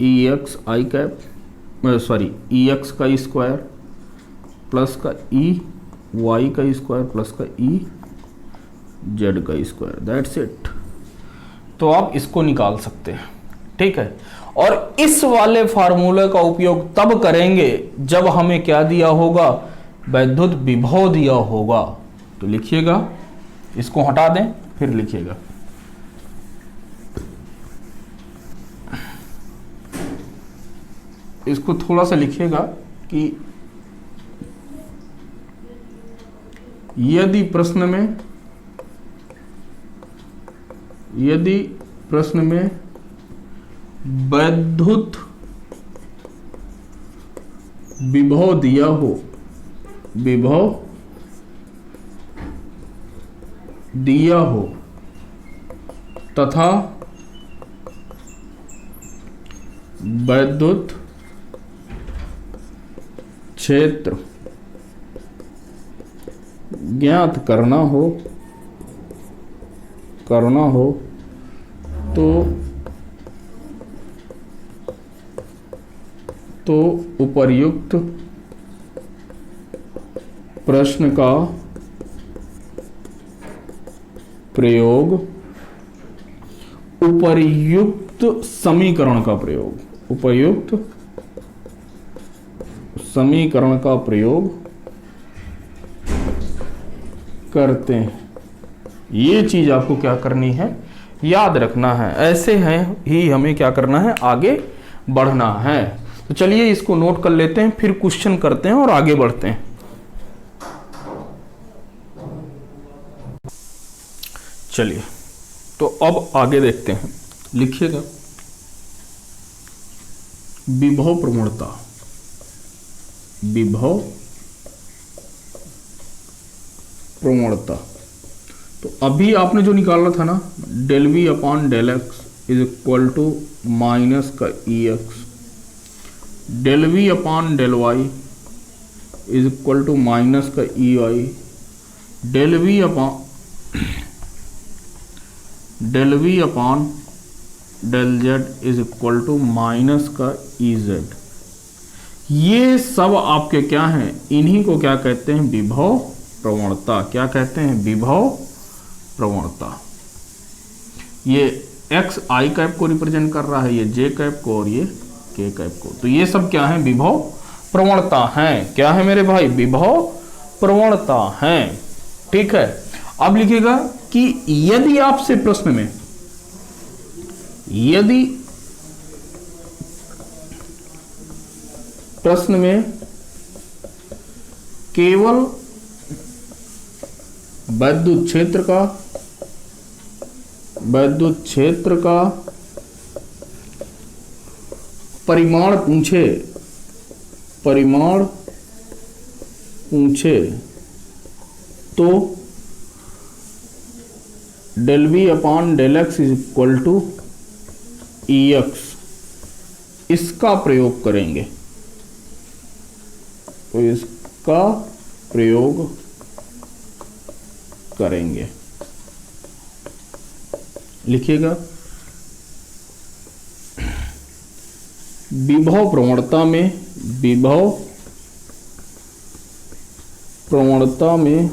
ई एक्स आई कैप सॉरी ई एक्स का स्क्वायर प्लस का ई वाई का स्क्वायर प्लस का ई जेड का स्क्वायर, दैट्स इट। तो आप इसको निकाल सकते हैं। ठीक है, और इस वाले फार्मूले का उपयोग तब करेंगे जब हमें क्या दिया होगा, वैद्युत विभव दिया होगा। तो लिखिएगा, इसको हटा दें फिर लिखिएगा, इसको थोड़ा सा लिखिएगा कि यदि प्रश्न में वैद्युत विभव दिया हो, विभव दिया हो तथा वैद्युत क्षेत्र ज्ञात करना हो तो उपर्युक्त प्रश्न का प्रयोग उपर्युक्त समीकरण का प्रयोग करते हैं। ये चीज आपको क्या करनी है, याद रखना है। ऐसे हैं ही हमें क्या करना है, आगे बढ़ना है। तो चलिए इसको नोट कर लेते हैं, फिर क्वेश्चन करते हैं और आगे बढ़ते हैं। चलिए तो अब आगे देखते हैं, लिखिएगा। विभव प्रवणता। तो अभी आपने जो निकाला था ना, del V upon del x is equal to minus का E X, del V upon del Y is equal to minus का E Y, del V upon del Z is equal to minus का E Z. ये सब आपके क्या हैं, इन्हीं को क्या कहते हैं, विभव प्रवणता। क्या कहते हैं, विभव प्रवणता। ये एक्स आई कैप को रिप्रेजेंट कर रहा है, ये जे कैप को और ये के कैप को। तो ये सब क्या है, विभव प्रवणता है। क्या है मेरे भाई, विभव प्रवणता है। ठीक है, अब लिखिएगा कि यदि आपसे प्रश्न में, यदि प्रश्न में केवल वैद्युत क्षेत्र का परिमाण पूछे तो del V upon del x is equal to E x, इसका प्रयोग करेंगे। तो इसका प्रयोग करेंगे, लिखिएगा। विभव प्रवणता में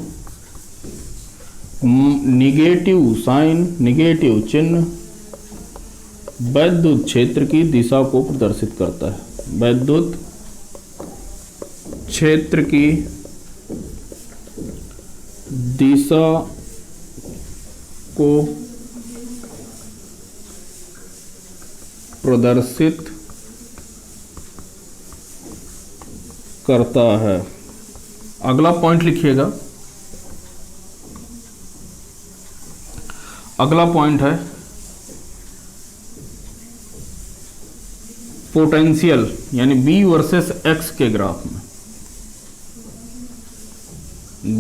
निगेटिव साइन, निगेटिव चिन्ह वैद्युत क्षेत्र की दिशा को प्रदर्शित करता है। वैद्युत क्षेत्र की दिशा को प्रदर्शित करता है। अगला पॉइंट लिखिएगा। अगला पॉइंट है पोटेंशियल, यानी बी वर्सेस एक्स के ग्राफ में,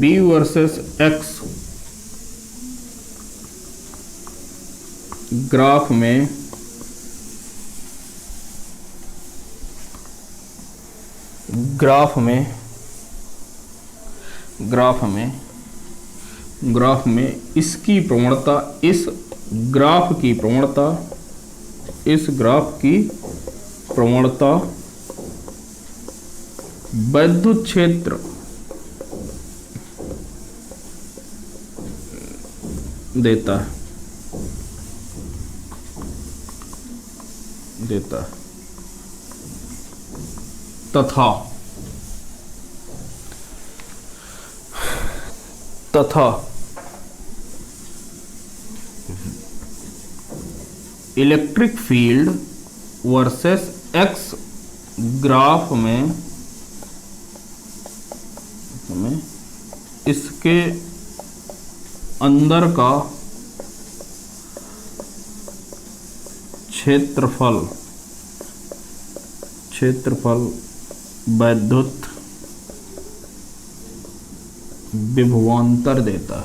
बी वर्सेस एक्स ग्राफ में इसकी प्रवणता, इस ग्राफ की प्रवणता वैद्युत क्षेत्र देता है तथा electric field versus x graph में इसके अंदर का क्षेत्रफल वैद्युत विभवांतर देता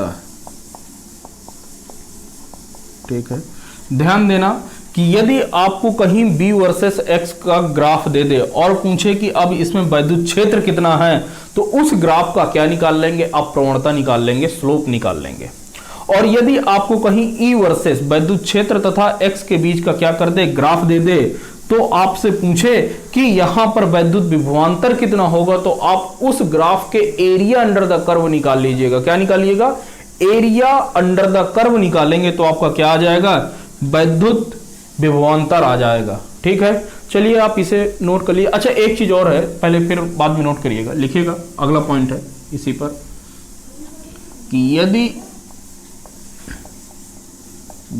है, ठीक है, ध्यान देना कि यदि आपको कहीं b वर्सेस x का ग्राफ दे दे और पूछे कि अब इसमें वैद्युत क्षेत्र कितना है, तो उस ग्राफ का क्या निकाल लेंगे आप, प्रवणता निकाल लेंगे, स्लोप निकाल लेंगे। और यदि आपको कहीं E वर्सेस वैद्युत क्षेत्र तथा x के बीच का क्या कर दे, ग्राफ दे दे, तो आपसे पूछे कि यहां पर वैद्युत विभवांतर कितना होगा, तो आप उस ग्राफ के एरिया अंडर द कर्व निकाल लीजिएगा। क्या निकालिएगा, एरिया अंडर द कर्व निकालेंगे तो आपका क्या आ जाएगा, वैद्युत विभवांतर आ जाएगा। ठीक है, चलिए आप इसे नोट कर लिए। अच्छा एक चीज और है, पहले फिर बाद में नोट करिएगा, लिखिएगा, अगला पॉइंट है इसी पर कि यदि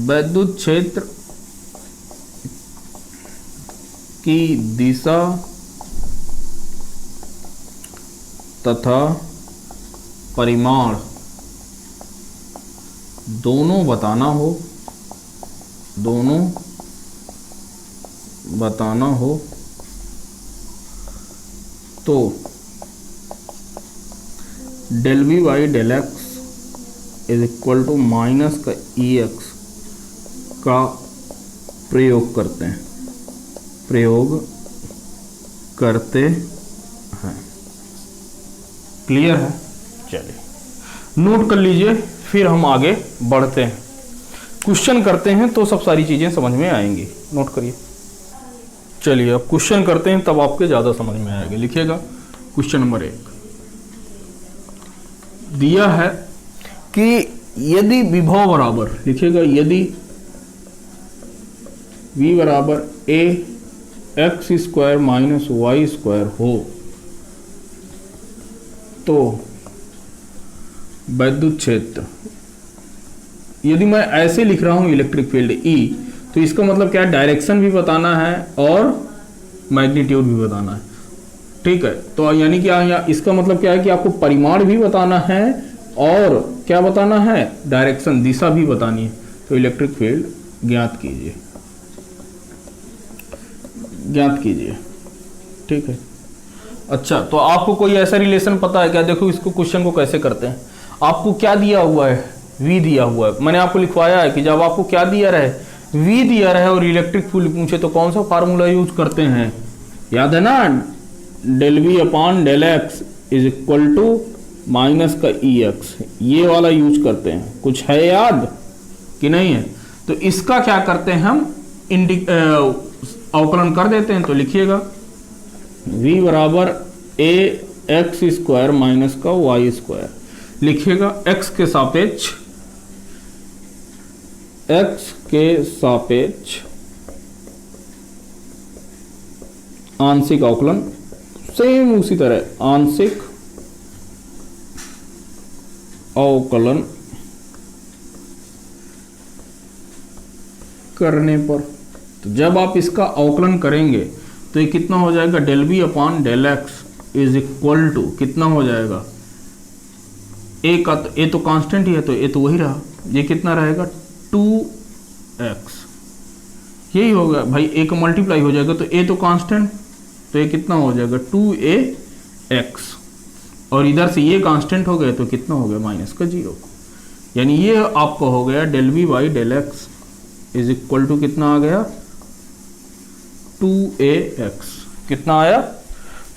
वैद्युत क्षेत्र की दिशा तथा परिमाण दोनों बताना हो तो del V by del x is equal to minus का ई एक्स का प्रयोग करते हैं। क्लियर है, चलिए नोट कर लीजिए, फिर हम आगे बढ़ते हैं, क्वेश्चन करते हैं तो सब सारी चीजें समझ में आएंगी। नोट करिए, चलिए अब क्वेश्चन करते हैं तब आपके ज्यादा समझ में आएगा। लिखिएगा क्वेश्चन नंबर 1 दिया है कि यदि विभव बराबर, लिखिएगा यदि v बराबर a x square minus y square हो तो वैद्युत क्षेत्र, यदि मैं ऐसे लिख रहा हूं इलेक्ट्रिक फील्ड E, तो इसका मतलब क्या है, डायरेक्शन भी बताना है और मैग्नीट्यूड भी बताना है। ठीक है, तो यानी कि इसका मतलब क्या है कि आपको परिमाण भी बताना है और क्या बताना है, डायरेक्शन, दिशा भी बतानी है। तो इलेक्ट्रिक फील्ड ज्ञात कीजिए। ठीक है, अच्छा तो आपको कोई ऐसा रिलेशन पता है क्या? देखो इसको, क्वेश्चन को कैसे करते हैं। आपको क्या दिया हुआ है, V दिया हुआ है, मैंने आपको लिखवाया है कि जब आपको क्या दिया रहे, V दिया रहे और इलेक्ट्रिक फील्ड पूछे तो कौन सा फार्मूला यूज करते हैं, याद है ना, del V upon del x is equal to minus का ई एक्स, ये वाला यूज करते हैं। कुछ है याद कि नहीं है? तो इसका क्या करते हैं हम, अवकलन कर देते हैं। तो लिखिएगा v बराबर a एक्स स्क्वायर माइनस का वाई स्क्वायर, लिखिएगा x के सापेक्ष आंशिक अवकलन, सेम उसी तरह आंशिक अवकलन करने पर, तो जब आप इसका अवकलन करेंगे तो ये कितना हो जाएगा, del B upon del x is equal to कितना हो जाएगा, ए का तो ए तो कांस्टेंट ही है तो ए तो वही रहा, ये कितना रहेगा 2x, यही होगा भाई, ए का मल्टीप्लाई हो जाएगा तो ए तो कांस्टेंट, तो ये कितना हो जाएगा 2ax, और इधर से ये कांस्टेंट हो गया तो कितना हो गया माइनस का 0, यानी ये आपका हो गया del B by del x is equal to कितना आ गया 2ax, कितना आया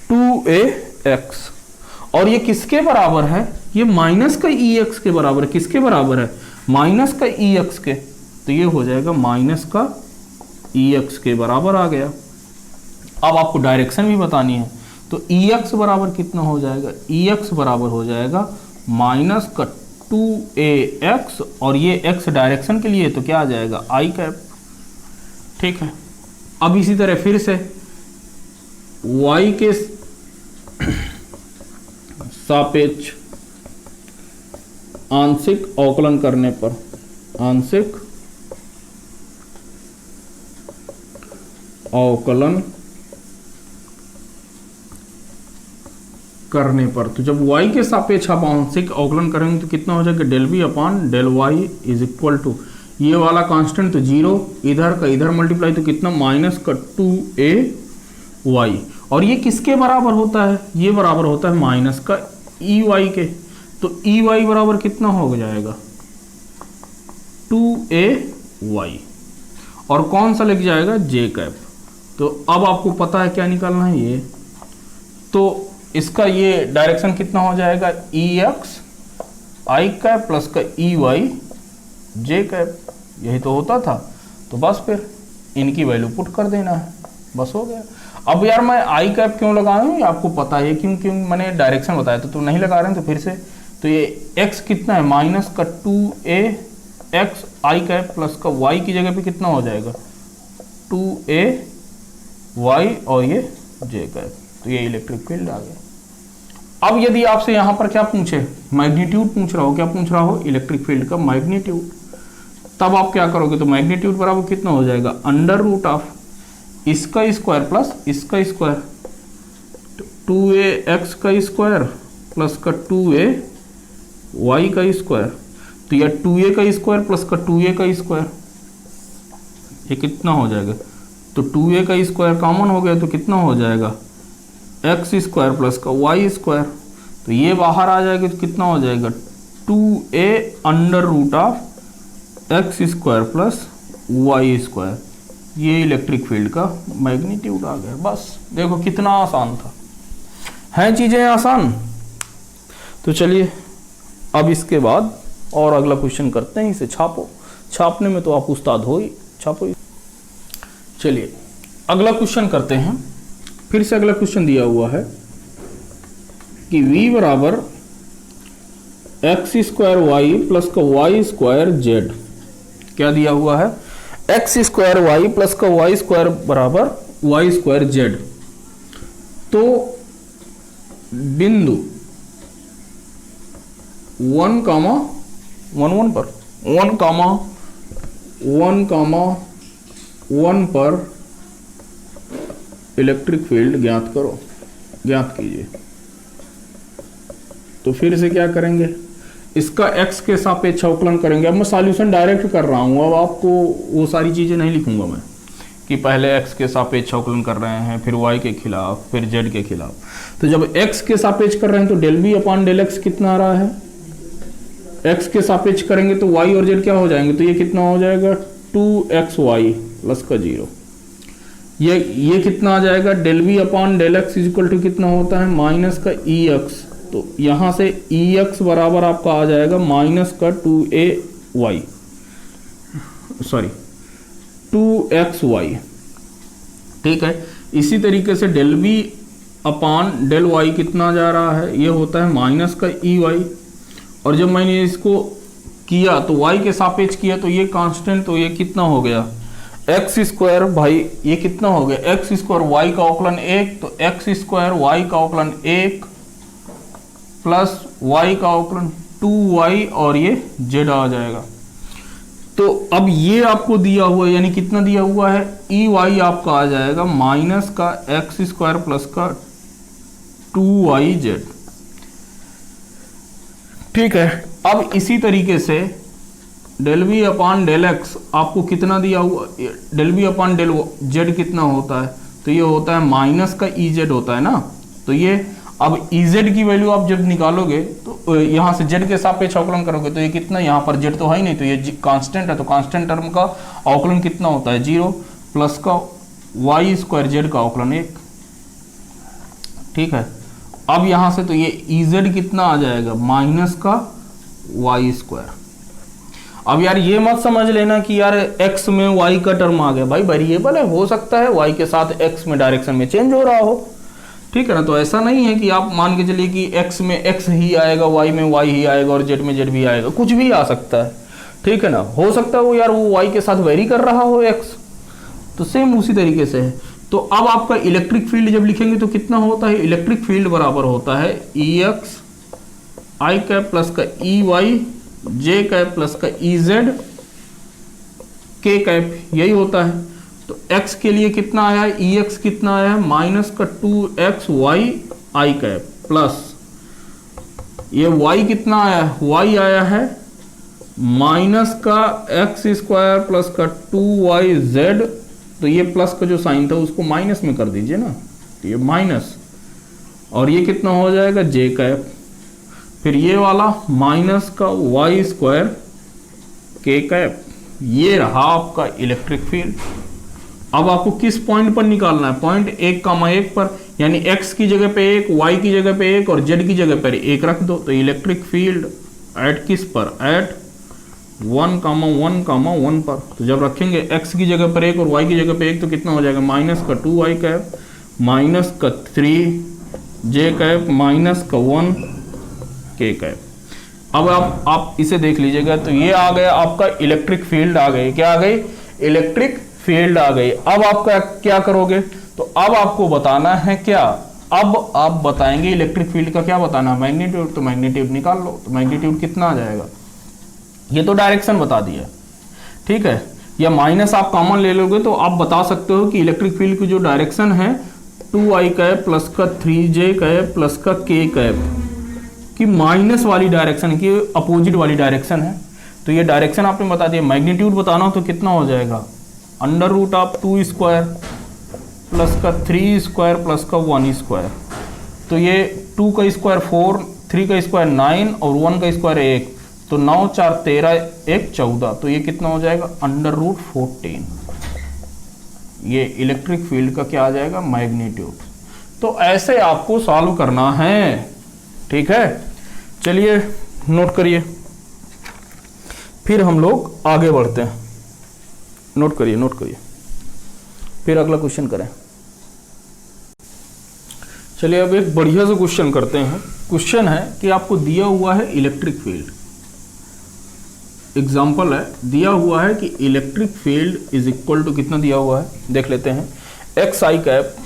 2ax, और ये किसके बराबर है, ये माइनस का ex के बराबर है। किसके बराबर है, माइनस का ex के, तो ये हो जाएगा माइनस का ex के बराबर आ गया। अब आपको डायरेक्शन भी बतानी है, तो ex बराबर कितना हो जाएगा, ex बराबर हो जाएगा माइनस का 2ax, और ये x डायरेक्शन के लिए तो क्या आ जाएगा i कैप। ठीक है, अब इसी तरह फिर से y के सापेक्ष आंशिक अवकलन करने पर, आंशिक अवकलन करने पर, तो जब y के सापेक्ष आप आंशिक अवकलन करेंगे तो कितना हो जाएगा, del B upon del Y is equal to, ये वाला कांस्टेंट तो 0, इधर का इधर मल्टीप्लाई तो कितना माइनस का 2ay, और ये किसके बराबर होता है, ये बराबर होता है माइनस का ey के, तो ey बराबर कितना हो जाएगा 2 वाई, और कौन सा लग जाएगा जे कैप। तो अब आपको पता है क्या निकालना है ये, तो इसका ये डायरेक्शन कितना हो जाएगा, ई एक्स आई कैप प्लस का ई वाई जे कैप, यही तो होता था। तो बस फिर इनकी वैल्यू पुट कर देना है, बस हो गया। अब यार मैं आई कैप क्यों लगा रहा हूँ आपको पता है, क्यों मैंने डायरेक्शन बताया तो तुम नहीं लगा रहे हैं, तो फिर से तो ये x कितना है, माइनस का 2a x आई कैप प्लस का y की जगह पे कितना हो जाएगा 2a y और ये j कैप, तो ये इलेक्ट्रिक फील्ड आ गया। अब यदि आपसे यहाँ पर क्या पूछे, मैग्नीट्यूड पूछ रहा हो, क्या पूछ रहा हो, इलेक्ट्रिक फील्ड का मैग्नीट्यूड, तब आप क्या करोगे, तो मैग्नीट्यूड बराबर कितना हो जाएगा, अंडर रूट ऑफ इसका स्क्वायर प्लस इसका स्क्वायर, 2a x का स्क्वायर प्लस का 2a y का स्क्वायर, तो यह 2a का स्क्वायर प्लस का 2a का स्क्वायर, ये कितना हो जाएगा, तो 2a का स्क्वायर कॉमन हो गया तो कितना हो जाएगा x स्क्वायर प्लस का y स्क्वायर, तो ये बाहर आ जाएगा तो कितना हो जाएगा 2a under root of x square plus y square, ये इलेक्ट्रिक फील्ड का मैग्नीट्यूड आ गया। बस देखो कितना आसान था, हैं चीजें आसान। तो चलिए अब इसके बाद और अगला क्वेश्चन करते हैं, इसे छापो, छापने में तो आप उस्ताद हो ही, छापो ही। चलिए अगला क्वेश्चन करते हैं, फिर से अगला क्वेश्चन दिया हुआ है कि v बराबर एक्स स्क्वायर वाई प्लस का वाई स्क्वायर जेड, क्या दिया हुआ है, एक्स स्क्वायर वाई प्लस का वाई स्क्वायर बराबर वाई स्क्वायर जेड। तो बिंदु 1, 1 पर इलेक्ट्रिक फील्ड ज्ञात करो, ज्ञात कीजिए। तो फिर से क्या करेंगे, इसका x के सापेक्ष अवकलन करेंगे। अब मैं सॉल्यूशन डायरेक्ट कर रहा हूँ, अब आपको वो सारी चीज़ें नहीं लिखूंगा मैं कि पहले x के सापेक्ष अवकलन कर रहे हैं, फिर y के खिलाफ, फिर z के खिलाफ। तो जब x के सापेक्ष कर रहे हैं तो del v upon del x कितना आ रहा है, x के सापेक्ष करेंगे तो y और z क्या हो जाएंगे, तो ये कितना हो जाएगा 2xy प्लस का 0, ये कितना आ जाएगा, del v upon del x equal to कितना होता है माइनस का ex, तो यहां से ex बराबर आपका आ जाएगा माइनस का 2xy, ठीक है। इसी तरीके से del v upon del y कितना जा रहा है, ये होता है माइनस का ey, और जब मैंने इसको किया तो y के सापेक्ष किया तो ये कांस्टेंट, तो ये कितना हो गया एक्स स्क्वायर, भाई ये कितना हो गया एक्स स्क्वायर वाई का अवकलन 1, तो एक्स स्क्वायर वाई का अवकलन 1 प्लस वाई का अवकलन 2y और ये z आ जाएगा। तो अब ये आपको दिया हुआ है, यानी कितना दिया हुआ है ई वाई आपका आ जाएगा माइनस का एक्स स्क्वायर प्लस का 2yz, ठीक है। अब इसी तरीके से del V upon del X आपको कितना दिया हुआ, del V upon del Z कितना होता है, तो ये होता है माइनस का ई जेड होता है ना। तो ये अब ई जेड की वैल्यू आप जब निकालोगे तो यहाँ से जेड के सापेक्ष अवकलन करोगे तो ये कितना, यहाँ पर जेड तो है ही नहीं, तो ये कांस्टेंट है, तो कांस्टेंट टर्म का अवकलन कितना होता है 0 प्लस का वाई स्क्वायर जेड का अवकलन 1, ठीक है। अब यहाँ से तो ये ई जेड कितना आ जाएगा माइनस का वाई स्क्वायर। अब यार ये मत समझ लेना कि यार x में y का टर्म आ गया, भाई वेरिएबल है, हो सकता है y के साथ x में डायरेक्शन में चेंज हो रहा हो, ठीक है ना। तो ऐसा नहीं है कि आप मान के चलिए कि x में x ही आएगा, y में y ही आएगा और z में z भी आएगा, कुछ भी आ सकता है, ठीक है ना। हो सकता है वो यार वो y के साथ वेरी कर रहा हो x, तो सेम उसी तरीके से है। तो अब आपका इलेक्ट्रिक फील्ड जब लिखेंगे तो कितना होता है, इलेक्ट्रिक फील्ड बराबर होता है ex आई कैप प्लस का ey जे कैप प्लस का EZ के कैप, यही होता है। तो x के लिए कितना आया है, EX कितना आया है माइनस का 2xy आई कैप प्लस ये y कितना आया है, y आया है माइनस का x स्क्वायर प्लस का 2yz, तो ये प्लस का जो साइन था उसको माइनस में कर दीजिए ना, तो ये माइनस, और ये कितना हो जाएगा जे कैप, फिर ये वाला माइनस का वाई स्क्वायर के कैप, ये रहा आपका इलेक्ट्रिक फील्ड। अब आपको किस पॉइंट पर निकालना है, पॉइंट 1,1 पर, यानी x की जगह पे 1, y की जगह पे 1 और z की जगह पर 1 रख दो। तो इलेक्ट्रिक फील्ड एट किस पर, एट 1,1,1 पर। तो जब रखेंगे x की जगह पर 1 और y की जगह पे 1 तो कितना हो जाएगा, माइनस का 2y कैप माइनस का 3j कैप माइनस का 1k कैप। अब आप इसे देख लीजिएगा, तो ये आ गया आपका इलेक्ट्रिक फील्ड आ गई। क्या आ गई, इलेक्ट्रिक फील्ड आ गई। अब आप क्या करोगे, तो अब आपको बताना है क्या, अब आप बताएंगे इलेक्ट्रिक फील्ड का क्या बताना, मैग्नीट्यूड। तो मैग्नीट्यूड निकाल लो। तो मैग्नीट्यूड कितना आ जाएगा, ये तो डायरेक्शन बता दिया, ठीक है, या माइनस आप कॉमन ले लोगे तो आप बता सकते हो कि इलेक्ट्रिक फील्ड की जो डायरेक्शन है 2i कैप प्लस का 3j कैप प्लस का k कैप की माइनस वाली डायरेक्शन की अपोजिट वाली डायरेक्शन है। तो ये डायरेक्शन आपने बता दिया। मैग्नीट्यूड बताना हो तो कितना हो जाएगा, under root of 2 square plus का 3 स्क्वायर प्लस का 1 स्क्वायर। तो ये 2 का स्क्वायर 4, 3 का स्क्वायर 9 और 1 का स्क्वायर 1, तो 9 4 13 1 14। तो ये कितना हो जाएगा, अंडर रूट 14। ये इलेक्ट्रिक फील्ड का क्या आ जाएगा, मैग्नीट्यूड। तो ऐसे आपको सॉल्व करना है, ठीक है। चलिए नोट करिए, फिर हम लोग आगे बढ़ते हैं। नोट करिए, नोट करिए, फिर अगला क्वेश्चन करें। चलिए अब एक बढ़िया सा क्वेश्चन करते हैं। क्वेश्चन है कि आपको दिया हुआ है इलेक्ट्रिक फील्ड, एग्जाम्पल है, दिया हुआ है कि electric field is equal to कितना दिया हुआ है, देख लेते हैं, एक्स आई कैप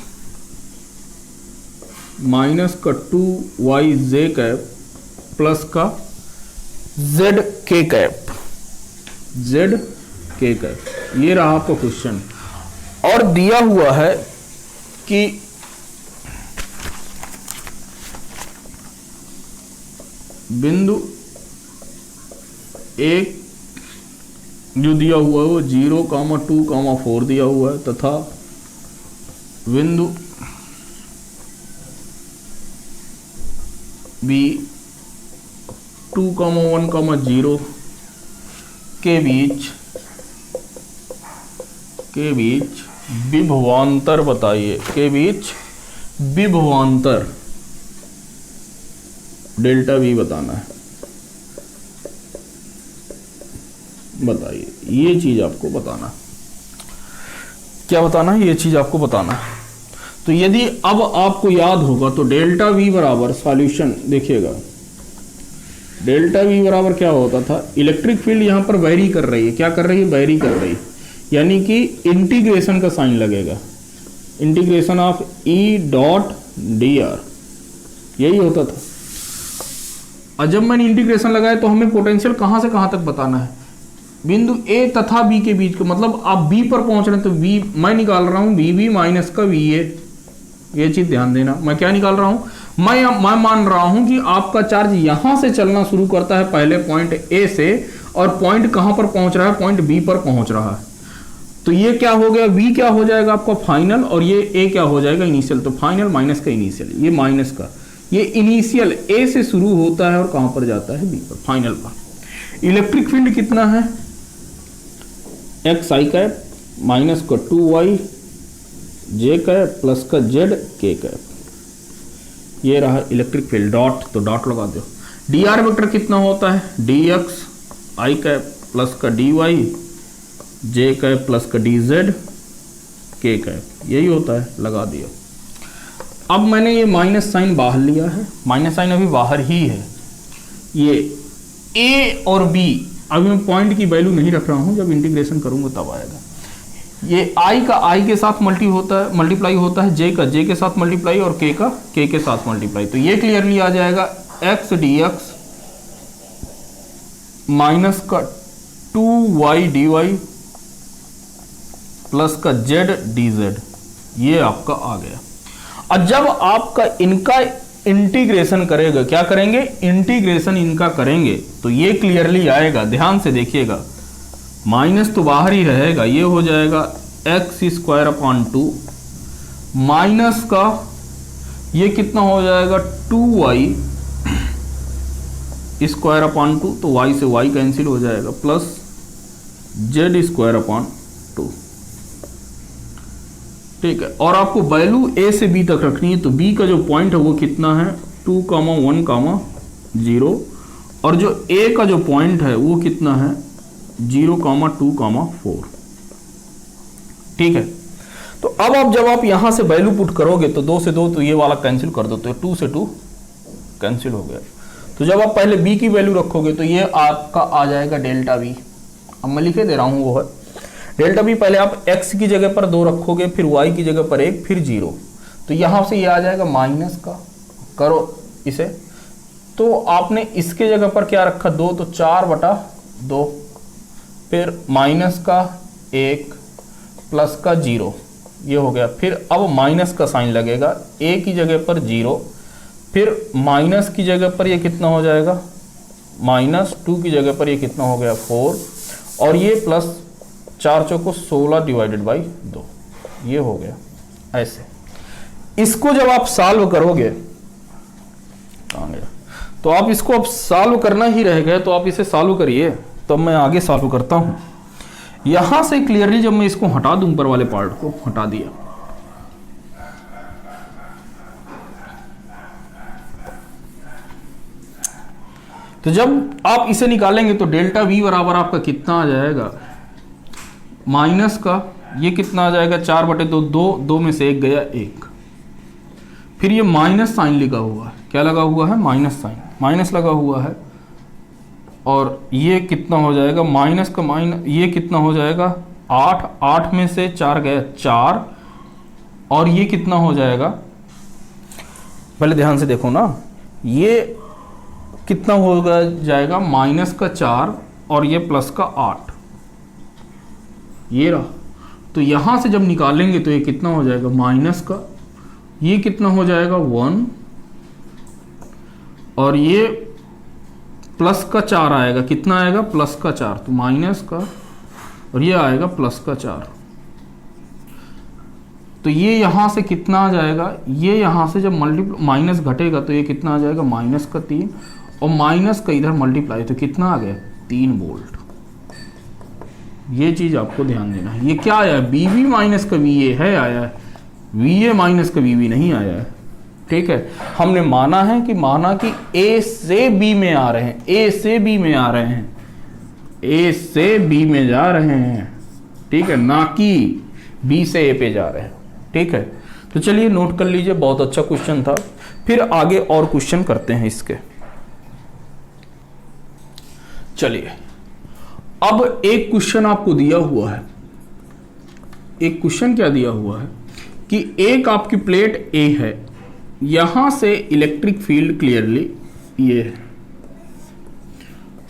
माइनस का 2yj कैप प्लस का zk कैप, zk कैप। ये रहा आपका क्वेश्चन। और दिया हुआ है कि बिंदु एक जो दिया हुआ है वो 0,2,4 दिया हुआ है तथा बिंदु बी 2,1,0 के बीच विभवांतर बताइए, के बीच विभवांतर डेल्टा वी बताना है। बताइए, ये चीज आपको बताना, क्या बताना है, ये चीज आपको बताना है। तो यदि अब आपको याद होगा तो डेल्टा वी बराबर सॉल्यूशन, देखिएगा डेल्टा वी बराबर क्या होता था, इलेक्ट्रिक फील्ड यहां पर वेरी कर रही है, क्या कर रही है, वेरी कर रही है, यानी कि इंटीग्रेशन का साइन लगेगा, integration of E dot D R, यही होता था। और जब मैंने इंटीग्रेशन लगाया तो हमें पोटेंशियल कहां से कहां तक बताना है, बिंदु ए तथा बी के बीच का, मतलब आप बी पर पहुंच रहे हैं तो बी मैं निकाल रहा हूं बी बी माइनस का वी ए। ये चीज ध्यान देना, मैं क्या निकाल रहा हूं, मैं मान रहा हूं कि आपका चार्ज यहां से चलना शुरू करता है पहले पॉइंट ए से, और पॉइंट कहां पर पहुंच रहा है, पॉइंट बी पर पहुंच रहा है। तो ये क्या हो गया, वी क्या हो जाएगा आपका फाइनल, और ये ए क्या हो जाएगा इनिशियल। तो फाइनल माइनस का इनिशियल, ये माइनस का, ये इनिशियल ए से शुरू होता है और कहां पर जाता है, बी पर, फाइनल पर। इलेक्ट्रिक फील्ड कितना है, एक्स आई कैप माइनस का 2y जे कैप प्लस का जेड के कैप, ये रहा इलेक्ट्रिक फील्ड। डॉट, तो डॉट लगा दो। डी आर वेक्टर कितना होता है, डी एक्स आई कैप प्लस का डी वाई जे कैप प्लस का डी जेड के कैप, यही होता है, लगा दिया। अब मैंने ये माइनस साइन बाहर लिया है, माइनस साइन अभी बाहर ही है। ये ए और बी, अभी मैं पॉइंट की वैल्यू नहीं रख रहा हूं, जब इंटीग्रेशन करूंगा तब आएगा। ये आई का आई के साथ मल्टीप्लाई होता है, जे का जे के साथ मल्टीप्लाई और के का के के साथ मल्टीप्लाई। तो ये क्लियरली आ जाएगा एक्स डी एक्स माइनस का 2y डी वाई प्लस का जेड डी जेड, ये आपका आ गया। और जब आपका इनका इंटीग्रेशन करेगा, क्या करेंगे, इंटीग्रेशन इनका करेंगे, तो ये क्लियरली आएगा, ध्यान से देखिएगा, माइनस तो बाहर ही रहेगा, ये हो जाएगा एक्स स्क्वायर अपॉन 2 माइनस का ये कितना हो जाएगा 2y स्क्वायर अपॉन 2, तो y से y कैंसिल हो जाएगा, प्लस जेड स्क्वायर अपॉन 2। ठीक है, और आपको वैल्यू ए से बी तक रखनी है, तो बी का जो पॉइंट है वो कितना है 2, 1, 0, और जो ए का जो पॉइंट है वो कितना है 0, 2, 4। ठीक है, तो अब जब आप यहां से वैल्यू पुट करोगे तो 2 से 2 तो ये वाला कैंसिल कर दो, तो 2 से 2 कैंसिल हो गया। तो जब आप पहले b की वैल्यू रखोगे तो ये आपका आ जाएगा डेल्टा b। अब मैं लिखे दे रहा हूं, वो है डेल्टा b। पहले आप x की जगह पर 2 रखोगे, फिर y की जगह पर 1, फिर 0, तो यहां से ये आ जाएगा माइनस का, करो इसे, तो आपने इसके जगह पर क्या रखा 2, तो 4/2, फिर माइनस का 1 प्लस का 0, ये हो गया। फिर अब माइनस का साइन लगेगा, a की जगह पर 0, फिर माइनस की जगह पर ये कितना हो जाएगा -2 की जगह पर ये कितना हो गया 4, और ये प्लस 4 चौको 16 डिवाइडेड बाई 2, ये हो गया। ऐसे इसको जब आप सॉल्व करोगे तो आप इसको अब सॉल्व करना ही रह गया, तो आप इसे सॉल्व करिए, तो मैं आगे सॉल्व करता हूं। यहां से क्लियरली जब मैं इसको हटा दूं, ऊपर वाले पार्ट को हटा दिया, तो जब आप इसे निकालेंगे तो डेल्टा v बराबर आपका कितना आ जाएगा, माइनस का ये कितना आ जाएगा 4/2, 2 में से 1 गया 1, फिर ये माइनस साइन लगा हुआ है, क्या लगा हुआ है माइनस साइन, माइनस लगा हुआ है, और ये कितना हो जाएगा माइनस का माइनस, ये कितना हो जाएगा 8 में से 4 गया 4, और ये कितना हो जाएगा, पहले ध्यान से देखो ना, ये कितना हो जाएगा माइनस का 4 और ये प्लस का 8, ये रहा। तो यहां से जब निकालेंगे तो ये कितना हो जाएगा माइनस का, ये कितना हो जाएगा 1, और ये प्लस का 4 आएगा, कितना आएगा प्लस का 4, तो माइनस का, और ये आएगा प्लस का 4, तो ये यहां से कितना आ जाएगा, ये यहां से जब माइनस घटेगा तो ये कितना आ जाएगा -3, और माइनस का इधर मल्टीप्लाई, तो कितना आ गया 3 वोल्ट। ये चीज आपको ध्यान देना है। ये क्या आया है बीवी माइनस का वीए है आया है, वीए माइनस का बीवी नहीं आया है। ठीक है, हमने माना कि ए से बी में आ रहे हैं, ए से बी में आ रहे हैं, ए से बी में जा रहे हैं, ठीक है, ना कि बी से ए पे जा रहे हैं। ठीक है, तो चलिए नोट कर लीजिए, बहुत अच्छा क्वेश्चन था। फिर आगे और क्वेश्चन करते हैं इसके। चलिए, अब एक क्वेश्चन आपको दिया हुआ है, एक क्वेश्चन क्या दिया हुआ है कि एक आपकी प्लेट ए है, यहां से इलेक्ट्रिक फील्ड क्लियरली ये है,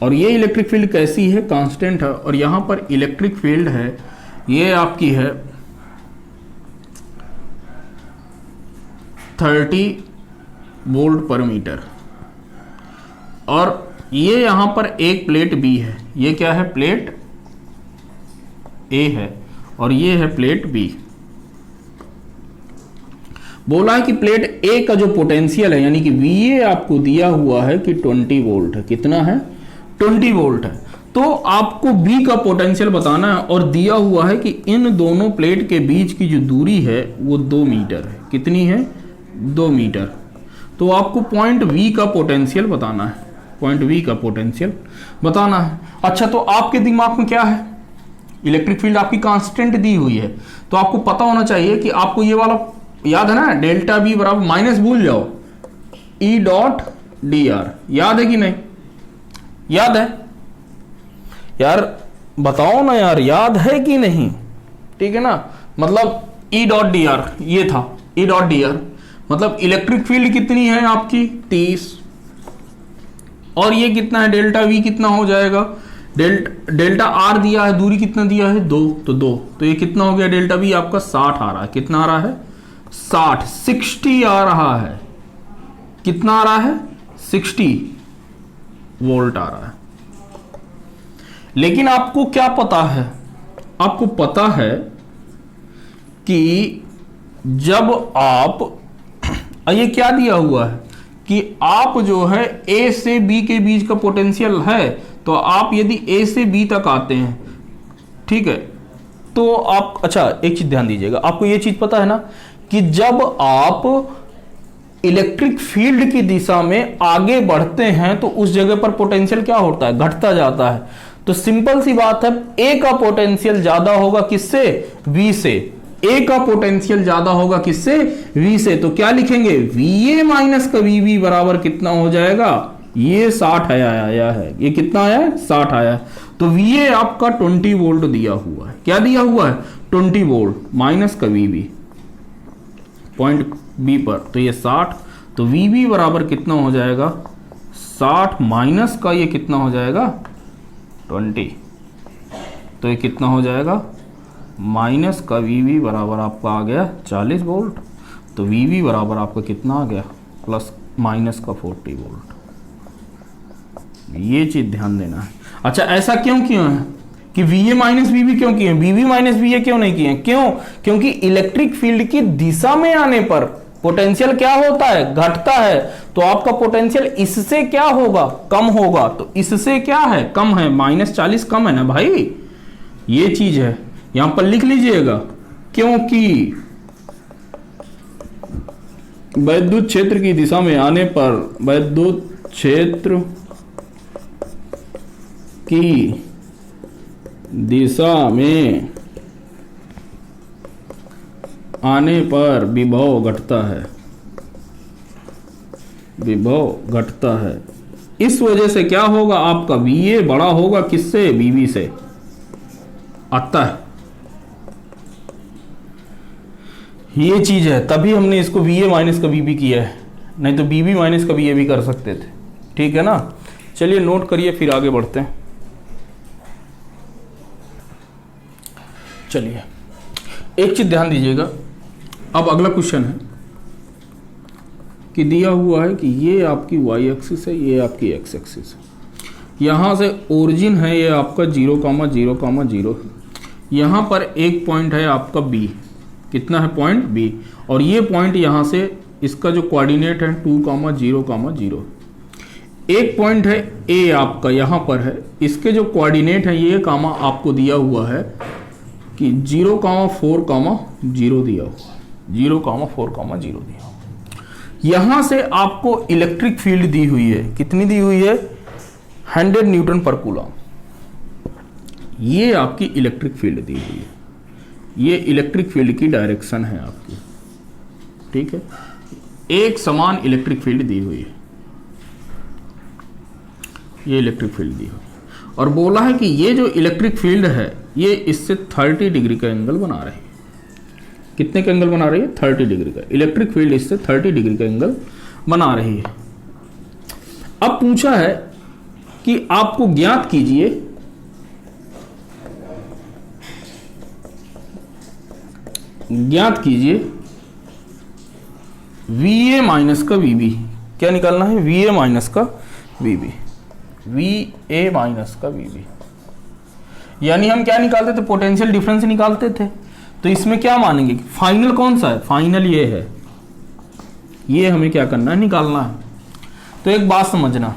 और ये इलेक्ट्रिक फील्ड कैसी है कांस्टेंट है, और यहां पर इलेक्ट्रिक फील्ड है ये आपकी है 30 वोल्ट पर मीटर, और ये यहां पर एक प्लेट बी है, ये क्या है प्लेट ए है, और ये है प्लेट बी। बोला है कि प्लेट ए का जो पोटेंशियल है यानी कि वीए आपको दिया हुआ है कि 20 वोल्ट है, कितना है 20 वोल्ट है, तो आपको बी का पोटेंशियल बताना है, और दिया हुआ है कि इन दोनों प्लेट के बीच की जो दूरी है वो 2 मीटर है, कितनी है 2 मीटर, तो आपको पॉइंट वी का पोटेंशियल बताना है, पॉइंट वी का पोटेंशियल बताना है। अच्छा, तो आपके दिमाग में क्या है, इलेक्ट्रिक फील्ड आपकी कांस्टेंट दी हुई है, तो आपको पता होना चाहिए कि आपको ये वाला याद है ना, डेल्टा बी बराबर माइनस भूल जाओ ई डॉट डी आर, याद है कि नहीं, याद है यार, बताओ ना यार, याद है कि नहीं, ठीक है ना, मतलब ई डॉट डी आर ये था, ई डॉट डी आर मतलब इलेक्ट्रिक फील्ड कितनी है आपकी 30, और ये कितना है डेल्टा वी कितना हो जाएगा, डेल्टा आर दिया है, दूरी कितना दिया है 2, तो 2, तो ये कितना हो गया डेल्टा वी आपका 60 आ रहा है, कितना आ रहा है 60 आ रहा है, कितना आ रहा है 60 वोल्ट आ रहा है। लेकिन आपको क्या पता है, आपको पता है कि जब आप, ये क्या दिया हुआ है कि आप जो है ए से बी के बीच का पोटेंशियल है, तो आप यदि ए से बी तक आते हैं ठीक है। तो आप अच्छा एक चीज ध्यान दीजिएगा, आपको ये चीज पता है ना कि जब आप इलेक्ट्रिक फील्ड की दिशा में आगे बढ़ते हैं तो उस जगह पर पोटेंशियल क्या होता है, घटता जाता है। तो सिंपल सी बात है, ए का पोटेंशियल ज्यादा होगा किससे, वी से। ए का पोटेंशियल ज्यादा होगा किससे, वी से। तो क्या लिखेंगे, वी ए माइनस का वी बी बराबर कितना हो जाएगा, ये 60 आया है, ये कितना आया है, 60 आया है। तो वी ए आपका 20 वोल्ट दिया हुआ है। क्या दिया हुआ है, 20 वोल्ट माइनस का वी बी पॉइंट बी पर, तो ये 60। तो वी बी बराबर कितना हो जाएगा, 60 माइनस का ये कितना हो जाएगा, 20। तो ये कितना हो जाएगा, माइनस का वी बी बराबर आपका आ गया 40 वोल्ट। तो वी बी बराबर आपका कितना आ गया, प्लस माइनस का 40 वोल्ट। ये चीज ध्यान देना है। अच्छा ऐसा क्यों किया है कि V A minus V B क्यों किए, V B minus V A क्यों नहीं किए, क्यों, क्योंकि इलेक्ट्रिक फील्ड की दिशा में आने पर पोटेंशियल क्या होता है, घटता है। तो आपका पोटेंशियल इससे क्या होगा, कम होगा। तो इससे क्या है, कम है, -40 कम है ना भाई, ये चीज है। यहां पर लिख लीजिएगा, क्योंकि वैद्युत क्षेत्र की दिशा में आने पर, वैद्युत क्षेत्र की दिशा में आने पर विभव घटता है, विभव घटता है। इस वजह से क्या होगा, आपका वी ए बड़ा होगा किससे, वी बी से। आता है ये चीज है, तभी हमने इसको वी ए माइनस का वी बी किया है, नहीं तो वी बी माइनस का वी ए भी कर सकते थे। ठीक है ना, चलिए नोट करिए, फिर आगे बढ़ते हैं। चलिए एक चीज ध्यान दीजिएगा, अब अगला क्वेश्चन है कि दिया हुआ है कि ये आपकी वाई एक्सिस है, ये आपकी एक्स एक्सिस है। यहां से ओरिजिन है ये आपका 0,0,0 है। यहां पर एक पॉइंट है आपका बी, कितना है, पॉइंट बी। और ये पॉइंट यहां से इसका जो कोऑर्डिनेट है 2,0,0। एक पॉइंट है ए आपका यहां पर है, इसके जो कोऑर्डिनेट है ये कामा आपको दिया हुआ है कि 0,4,0 दिया हुआ, 0,4,0 दिया हुआ। यहां से आपको इलेक्ट्रिक फील्ड दी हुई है, कितनी दी हुई है, 100 न्यूटन पर कूलम। ये आपकी इलेक्ट्रिक फील्ड दी हुई है, ये इलेक्ट्रिक फील्ड की डायरेक्शन है आपकी। ठीक है, एक समान इलेक्ट्रिक फील्ड दी हुई है, ये इलेक्ट्रिक फील्ड दी हुई है। और बोला है कि ये जो इलेक्ट्रिक फील्ड है ये इससे 30 डिग्री का एंगल बना रही है। कितने का एंगल बना रही है, 30 डिग्री का। इलेक्ट्रिक फील्ड इससे 30 डिग्री का एंगल बना रही है। अब पूछा है कि आपको ज्ञात कीजिए वी ए माइनस का वी बी। क्या निकालना है, वी ए माइनस का V B, V A minus का वी बी। यानी हम क्या निकालते थे, पोटेंशियल डिफरेंस निकालते थे। तो इसमें क्या मानेंगे, फाइनल कौन सा है, फाइनल ये है, ये हमें क्या करना है, निकालना है। तो एक बात समझना,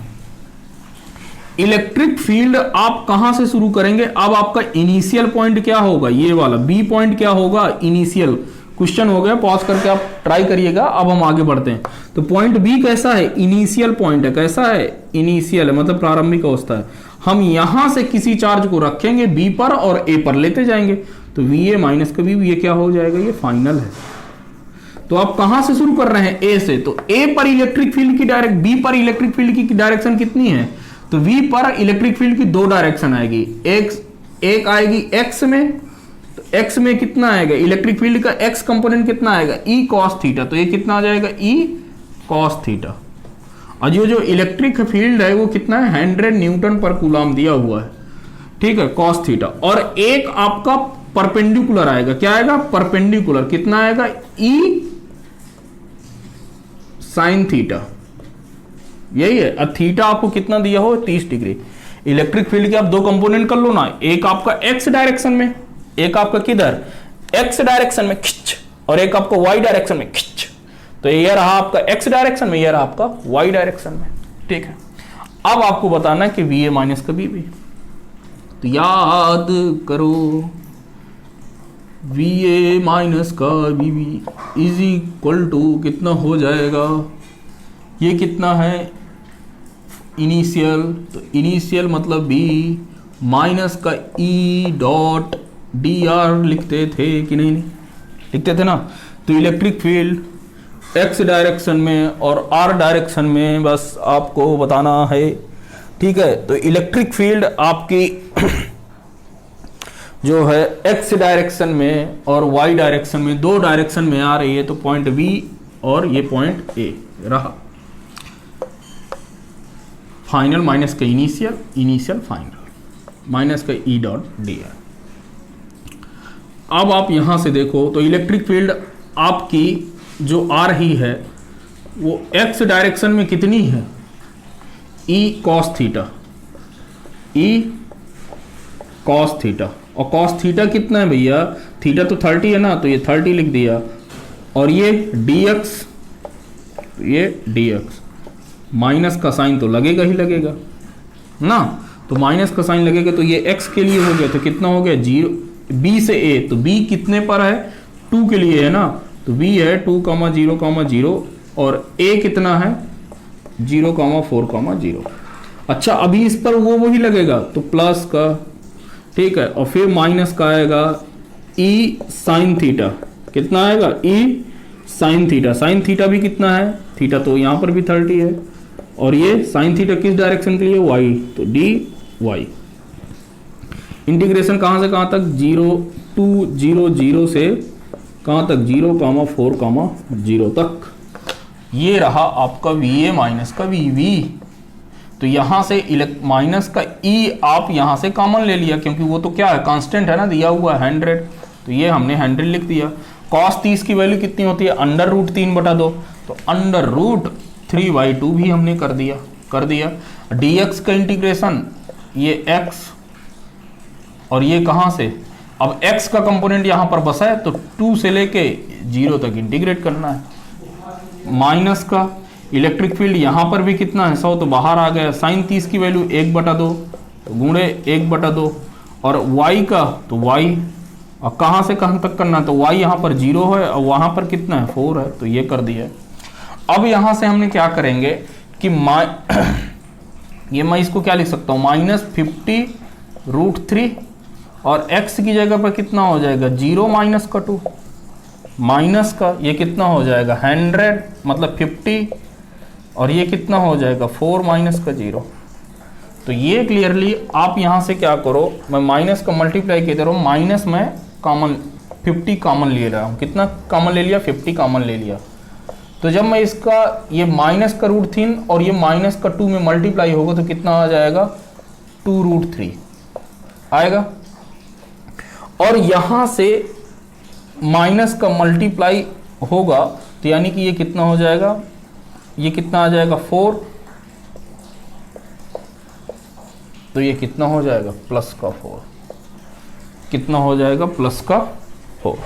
इलेक्ट्रिक फील्ड आप कहां से शुरू करेंगे, अब आपका इनिशियल पॉइंट क्या होगा, ये वाला बी पॉइंट क्या होगा, इनिशियल। क्वेश्चन हो गया, पॉज करके आप ट्राई करिएगा। अब हम आगे बढ़ते हैं। तो पॉइंट बी कैसा है, इनिशियल पॉइंट है। कैसा है, इनिशियल है, मतलब प्रारंभिक अवस्था है। हम यहां से किसी चार्ज को रखेंगे बी पर और ए पर लेते जाएंगे। तो वी ए माइनस का बी, ये क्या हो जाएगा, ये फाइनल है। तो आप कहां से शुरू कर रहे हैं, ए से। तो ए पर इलेक्ट्रिक फील्ड की डायरेक्ट, बी पर इलेक्ट्रिक फील्ड की डायरेक्शन कितनी है, तो वी पर इलेक्ट्रिक फील्ड की दो डायरेक्शन आएगी, एक आएगी एक्स में, तो एक्स में कितना आएगा, इलेक्ट्रिक फील्ड का एक्स कंपोनेंट कितना आएगा, ई कॉस थीटा। तो ये कितना आ जाएगा, ई कॉस थीटा। और जो इलेक्ट्रिक फील्ड है वो कितना है, 100 न्यूटन पर कूलम दिया हुआ है। ठीक है, कॉस थीटा। और एक आपका परपेंडिकुलर आएगा, क्या आएगा, परपेंडिकुलर, कितना आएगा, ई साइन थीटा। यही है। अब थीटा आपको कितना दिया हो, 30 डिग्री। इलेक्ट्रिक फील्ड के आप दो कंपोनेंट कर लो ना, एक आपका एक्स डायरेक्शन में, एक आपका किधर, एक्स डायरेक्शन में खिंच, और एक आपका वाई डायरेक्शन में खिंच। तो ये रहा आपका एक्स डायरेक्शन में, ये रहा आपका वाई डायरेक्शन में। ठीक है, अब आपको बताना है कि वी ए माइनस का बी बी। तो याद करो वी ए माइनस का V B is equal to कितना हो जाएगा, ये कितना है इनिशियल, तो इनिशियल मतलब बी माइनस का ई डॉट डी आर लिखते थे कि नहीं, लिखते थे ना। तो इलेक्ट्रिक फील्ड एक्स डायरेक्शन में और आर डायरेक्शन में बस आपको बताना है, ठीक है। तो इलेक्ट्रिक फील्ड आपकी जो है एक्स डायरेक्शन में और वाई डायरेक्शन में, दो डायरेक्शन में आ रही है, तो पॉइंट बी और ये पॉइंट ए रहा। फाइनल माइनस का इनिशियल, इनिशियल फाइनल माइनस का ई डॉट डी आर। अब आप यहां से देखो तो इलेक्ट्रिक फील्ड आपकी जो आ रही है वो एक्स डायरेक्शन में कितनी है, E cos theta, E cos theta, और कॉस थीटा कितना है भैया, थीटा तो 30 है ना, तो ये 30 लिख दिया, और ये dx, ये dx, माइनस का साइन तो लगेगा ही लगेगा ना, तो माइनस का साइन लगेगा, तो ये x के लिए हो गया, तो कितना हो गया 0, b से a, तो b कितने पर है 2 के लिए है ना, तो b है 2,0,0 और a कितना है 0,4,0। अच्छा अभी इस पर वो वही लगेगा, तो प्लस का, ठीक है, और फिर माइनस का आएगा ई साइन थीटा, कितना आएगा ई साइन थीटा, साइन थीटा भी कितना है, थीटा तो यहाँ पर भी 30 है, और ये साइन थीटा किस डायरेक्शन के लिए वाई, तो डी वाई। इंटीग्रेशन कहाँ से कहाँ तक 0 to 0 से कहाँ तक 0,4,0 तक, ये रहा आपका वी ए माइनस का वी वी। तो यहां से माइनस का ई आप यहां से कॉमन ले लिया, क्योंकि वो तो क्या है कांस्टेंट है ना, दिया हुआ है 100, तो ये हमने 100 लिख दिया। कॉस 30 की वैल्यू कितनी होती है, √3/2, तो √3/2 भी हमने कर दिया। dx का इंटीग्रेशन ये x, और ये कहां से, अब x का कंपोनेंट यहां पर बसा है, तो 2 से लेके 0 तक इंटीग्रेट करना है। माइनस का इलेक्ट्रिक फील्ड यहां पर भी कितना है 100, तो बाहर आ गया, साइन 30 की वैल्यू 1/2, तो गुणे 1/2, और y का तो y, और कहां से कहां तक करना है, तो y यहां पर 0 है और वहां पर कितना है 4 है, तो ये कर दिया। अब यहां से हमने क्या करेंगे कि ये मैं इसको क्या लिख सकता हूं -50√3, और x की जगह पर कितना हो जाएगा 0 माइनस का 2, माइनस का ये कितना हो जाएगा 100 मतलब 50, और ये कितना हो जाएगा 4 माइनस का 0। तो ये क्लियरली आप यहां से क्या करो, मैं माइनस का मल्टीप्लाई के दे रहा हूं, माइनस में कॉमन 50 कॉमन ले रहा हूं, कितना कॉमन ले लिया 50 कॉमन ले लिया। तो जब मैं इसका ये माइनस का √3 और ये माइनस का 2 में मल्टीप्लाई होगा तो कितना आ जाएगा 2√3 आएगा, और यहां से माइनस का मल्टीप्लाई होगा तो यानी कि ये कितना हो जाएगा, ये कितना आ जाएगा 4, तो ये कितना हो जाएगा प्लस का 4, कितना हो जाएगा प्लस का 4।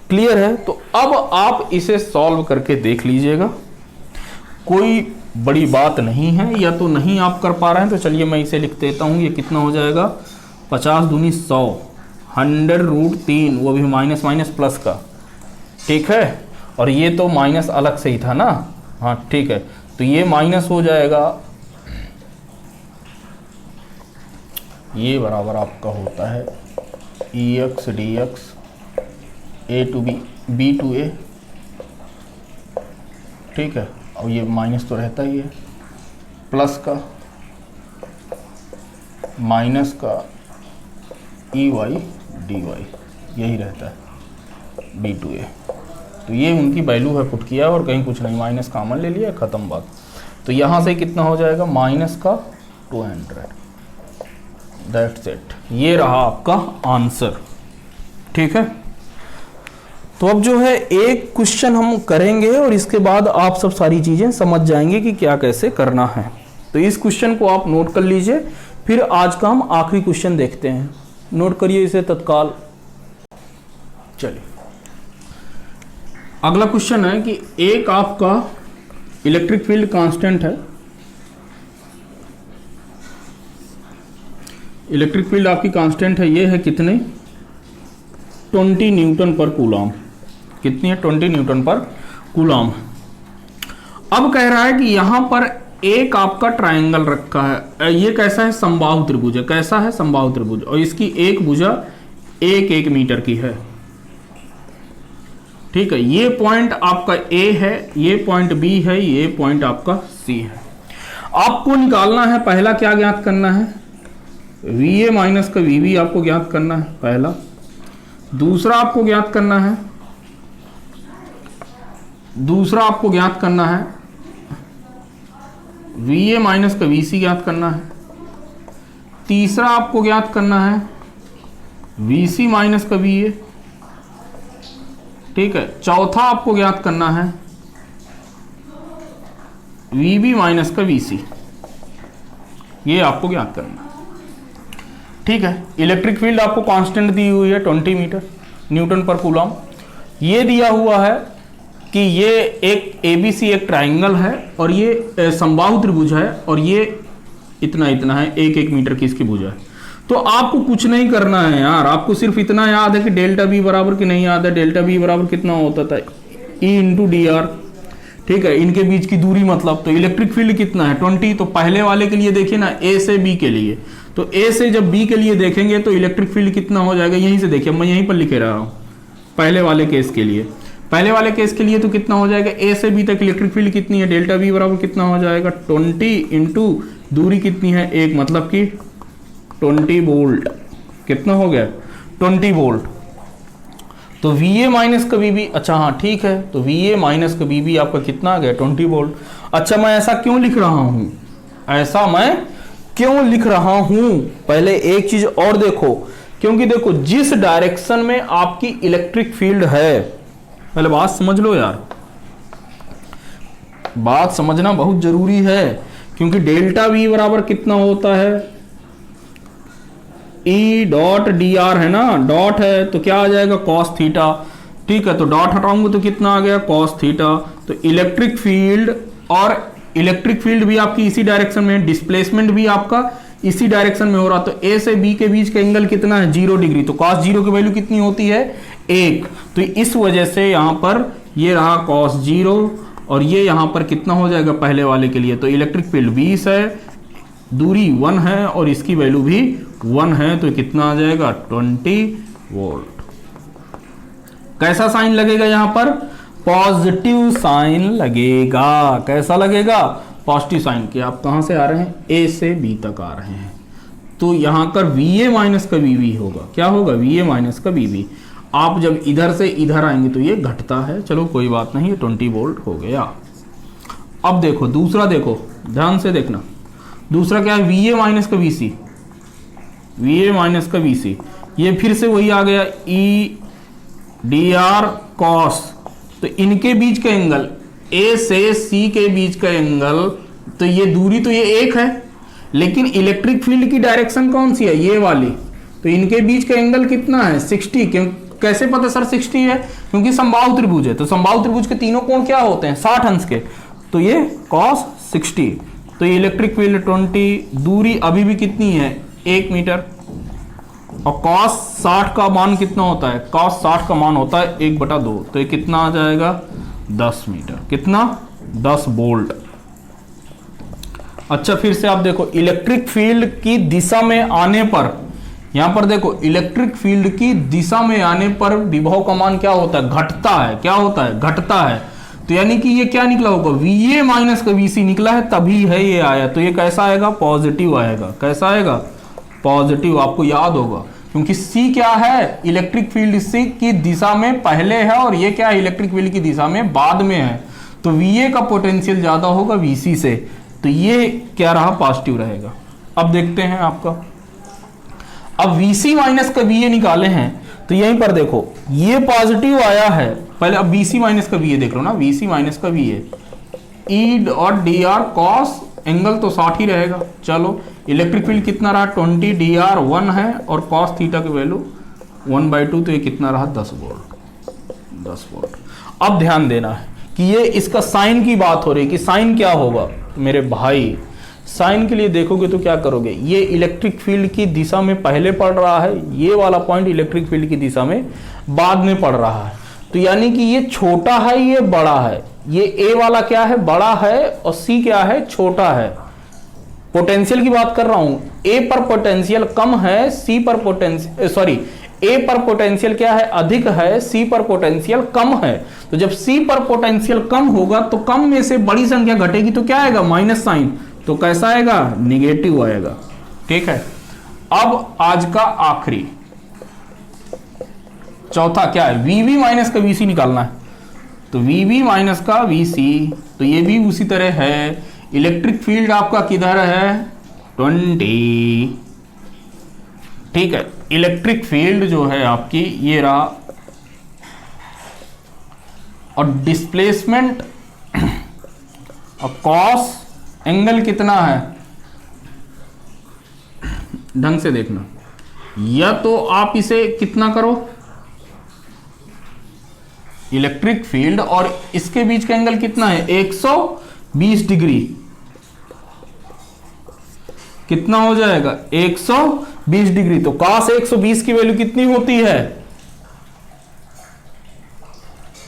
क्लियर है। तो अब आप इसे सॉल्व करके देख लीजिएगा, कोई बड़ी बात नहीं है, या तो नहीं आप कर पा रहे हैं तो चलिए मैं इसे लिख देता हूं, ये कितना हो जाएगा 50 दूनी 100, 100√3, वो भी माइनस माइनस प्लस का, ठीक है, और ये तो माइनस अलग से ही था ना, हाँ ठीक है, तो ये माइनस हो जाएगा, ये बराबर आपका होता है EX DX A to B B to A, ठीक है, और ये माइनस तो रहता ही है, प्लस का माइनस का EY DY यही रहता है B to A। तो ये उनकी वैल्यू है, पुट किया और कहीं कुछ नहीं, माइनस कॉमन ले लिया, खत्म बात। तो यहाँ से कितना हो जाएगा माइनस का 200, दैट्स इट, ये रहा आपका आंसर, ठीक है। तो अब जो है एक क्वेश्चन हम करेंगे और इसके बाद आप सब सारी चीजें समझ जाएंगे कि क्या कैसे करना है। तो इस क्वेश्चन को आप नोट कर लीजिए, फिर आज का हम आखिरी क्वेश्चन देखते हैं, नोट करिए इसे तत्काल। चलिए अगला क्वेश्चन है कि एक आपका इलेक्ट्रिक फील्ड कांस्टेंट है, इलेक्ट्रिक फील्ड आपकी कांस्टेंट है, ये है कितने 20 न्यूटन पर कूलम। कितनी है 20 न्यूटन पर कूलम। अब कह रहा है कि यहां पर एक आपका ट्रायंगल रखा है, ये कैसा है समबाहु त्रिभुज है। कैसा है समबाहु त्रिभुज, और इसकी एक भुजा 1 मीटर की है। ठीक है, ये पॉइंट आपका A है, ये पॉइंट B है, ये पॉइंट आपका C है। आपको निकालना है, पहला क्या ज्ञात करना है, VA माइनस का VB आपको ज्ञात करना है पहला। दूसरा आपको ज्ञात करना है, VA माइनस का VC ज्ञात करना है। तीसरा आपको ज्ञात करना है VC माइनस का VA। ठीक है, चौथा आपको ज्ञात करना है VB माइनस का VC। ये आपको ज्ञात करना है। ठीक है, इलेक्ट्रिक फील्ड आपको कांस्टेंट दी हुई है 20 मीटर न्यूटन पर कूलम। ये दिया हुआ है कि ये एक ABC एक ट्रायंगल है और ये समबाहु त्रिभुज है और ये इतना है 1 मीटर की इसकी भुजा है। तो आपको कुछ नहीं करना है यार, आपको सिर्फ इतना याद है कि डेल्टा बी बराबर कि नहीं याद है, डेल्टा बी बराबर कितना होता था E इंटू DR। ठीक है, इनके बीच की दूरी मतलब, तो इलेक्ट्रिक फील्ड कितना है 20। तो पहले वाले के लिए देखिए ना, A से B के लिए, तो A से जब B के लिए देखेंगे तो इलेक्ट्रिक फील्ड कितना हो जाएगा, यहीं से देखिए मैं यहीं पर लिखे रहा हूं पहले वाले केस के लिए। पहले वाले केस के लिए तो कितना हो जाएगा, A से B तक इलेक्ट्रिक फील्ड कितनी है, डेल्टा B बराबर कितना हो जाएगा 20 इंटू दूरी कितनी है 1, मतलब कि 20 वोल्ट। कितना हो गया 20 वोल्ट। तो VA माइनस का VB, अच्छा हाँ ठीक है, तो VA माइनस का VB आपका कितना आ गया 20 वोल्ट। अच्छा मैं ऐसा क्यों लिख रहा हूं, पहले एक चीज और देखो, क्योंकि देखो जिस डायरेक्शन में आपकी इलेक्ट्रिक फील्ड है, पहले बात समझ लो यार, बात समझना बहुत जरूरी है, क्योंकि डेल्टा V बराबर कितना होता है E डॉट DR है ना, डॉट है तो क्या आ जाएगा cos थीटा। ठीक है, तो डॉट हटाऊंगा तो कितना आ गया cos थीटा। तो इलेक्ट्रिक फील्ड भी आपकी इसी डायरेक्शन में, डिस्प्लेसमेंट भी आपका इसी डायरेक्शन में हो रहा। तो A से B के बीच का एंगल कितना है 0 डिग्री, तो cos 0 की वैल्यू कितनी होती है 1। तो इस वजह से यहां पर ये रहा cos 0 और ये यहां पर कितना हो जाएगा पहले वाले के लिए, तो इलेक्ट्रिक फील्ड 20 है, दूरी 1 है और इसकी वैल्यू भी 1 है, तो कितना आ जाएगा 20 वोल्ट। कैसा साइन लगेगा यहां पर, पॉजिटिव साइन लगेगा। कैसा लगेगा, पॉजिटिव साइन। कि आप कहां से आ रहे हैं, A से B तक आ रहे हैं, तो यहां पर VA माइनस का VB होगा। क्या होगा, VA माइनस का VB। आप जब इधर से इधर आएंगे तो ये घटता है, चलो कोई बात नहीं, 20 वोल्ट हो गया। अब देखो दूसरा, देखो ध्यान से देखना, दूसरा क्या है VA माइनस का VC। VA माइनस का VC, ये फिर से वही आ गया E DR cos। तो इनके बीच का एंगल, A से C के बीच का एंगल, तो ये दूरी तो ये 1 है, लेकिन इलेक्ट्रिक फील्ड की डायरेक्शन कौन सी है, ये वाली। तो इनके बीच का एंगल कितना है 60। क्यों, कैसे पता सर 60 है, क्योंकि समबाहु त्रिभुज है, तो समबाहु त्रिभुज के तीनों कोण क्या होते हैं 60 अंश के, तो ये cos 60। तो ये इलेक्ट्रिक फील्ड 20, दूरी अभी भी कितनी है 1 मीटर, और cos 60 का मान कितना होता है, cos 60 का मान होता है 1/2, तो ये कितना आ जाएगा 10 मीटर। कितना 10 वोल्ट। अच्छा फिर से आप देखो, इलेक्ट्रिक फील्ड की दिशा में आने पर, यहां पर देखो इलेक्ट्रिक फील्ड की दिशा में आने पर विभव का मान क्या होता है, घटता है। क्या होता है, घटता है। तो यानी कि ये क्या निकला होगा, VA माइनस का VC निकला है, तभी है ये आया। तो ये कैसा आएगा, पॉजिटिव आएगा। कैसा आएगा, पॉजिटिव। आपको याद होगा, क्योंकि C क्या है, इलेक्ट्रिक फील्ड C की दिशा में पहले है, और ये क्या है, इलेक्ट्रिक फील्ड की दिशा में बाद में है। तो VA का पोटेंशियल ज्यादा होगा VC से, तो ये क्या रहा, पॉजिटिव रहेगा। अब देखते हैं आपका, अब VC माइनस का VA निकाले हैं, तो यहीं पर देखो ये पॉजिटिव आया है। पहले अब BC माइनस का VA देख लो ना, BC माइनस का VA, E और DR cos, एंगल तो 60 ही रहेगा। चलो इलेक्ट्रिक फील्ड कितना रहा 20, DR 1 है, और cos थीटा की वैल्यू 1/2, तो ये कितना रहा 10 वोल्ट। 10 वोल्ट। अब ध्यान देना है कि ये इसका साइन की बात हो रही है कि साइन क्या होगा मेरे भाई, साइन के लिए देखोगे तो क्या करोगे, ये इलेक्ट्रिक फील्ड की दिशा में पहले पड़ रहा है, ये वाला पॉइंट इलेक्ट्रिक फील्ड की दिशा में बाद में पड़ रहा है। तो यानी कि ये छोटा है, ये बड़ा है, ये ए वाला क्या है, बड़ा है, और सी क्या है, छोटा है। पोटेंशियल की बात कर रहा हूं, ए पर पोटेंशियल कम है, सी पर पोटेंशियल सॉरी ए पर पोटेंशियल क्या है, अधिक है, सी पर पोटेंशियल कम है। तो जब सी पर पोटेंशियल कम होगा तो कम में से बड़ी संख्या घटेगी तो क्या आएगा, माइनस साइन। तो कैसा आएगा, निगेटिव आएगा। ठीक है, अब आज का आखिरी चौथा क्या है, वीबी माइनस का वीसी निकालना है। तो वीबी माइनस का वीसी, तो ये भी उसी तरह है। इलेक्ट्रिक फील्ड आपका किधर है, 20। ठीक है, इलेक्ट्रिक फील्ड जो है आपकी ये रहा, और डिस्प्लेसमेंट और कॉस एंगल कितना है, ढंग से देखना, या तो आप इसे कितना करो, इलेक्ट्रिक फील्ड और इसके बीच का एंगल कितना है, 120 डिग्री। कितना हो जाएगा, 120 डिग्री। तो cos 120 की वैल्यू कितनी होती है,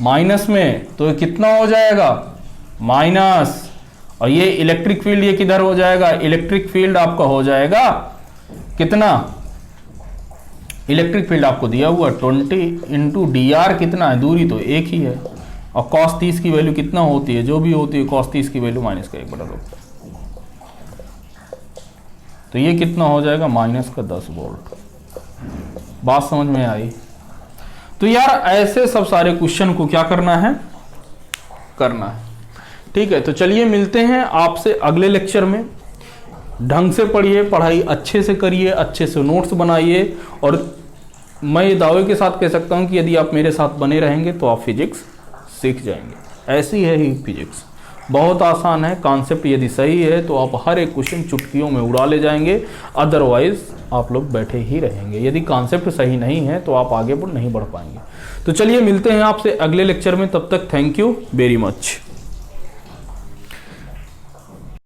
माइनस में, तो कितना हो जाएगा, माइनस। और ये इलेक्ट्रिक फील्ड ये किधर हो जाएगा, इलेक्ट्रिक फील्ड आपका हो जाएगा कितना, इलेक्ट्रिक फील्ड आपको दिया हुआ 20 इंटू dr कितना है, दूरी तो एक ही है, और cos 30 की वैल्यू कितना होती है, जो भी होती है cos 30 की वैल्यू माइनस का 1/2। तो ये कितना हो जाएगा, माइनस का 10 वोल्ट। बात समझ में आई। तो यार ऐसे सब सारे क्वेश्चन को क्या करना है, करना है। ठीक है, तो चलिए मिलते हैं आपसे अगले लेक्चर में। ढंग से पढ़िए, पढ़ाई अच्छे से करिए, अच्छे से नोट्स बनाइए, और मैं ये दावे के साथ कह सकता हूँ कि यदि आप मेरे साथ बने रहेंगे तो आप फिजिक्स सीख जाएंगे। ऐसी है ही फिजिक्स, बहुत आसान है। कॉन्सेप्ट यदि सही है तो आप हर एक क्वेश्चन चुटकियों में उड़ा ले जाएंगे, अदरवाइज आप लोग बैठे ही रहेंगे। यदि कॉन्सेप्ट सही नहीं है तो आप आगे नहीं बढ़ पाएंगे। तो चलिए मिलते हैं आपसे अगले लेक्चर में, तब तक थैंक यू वेरी मच।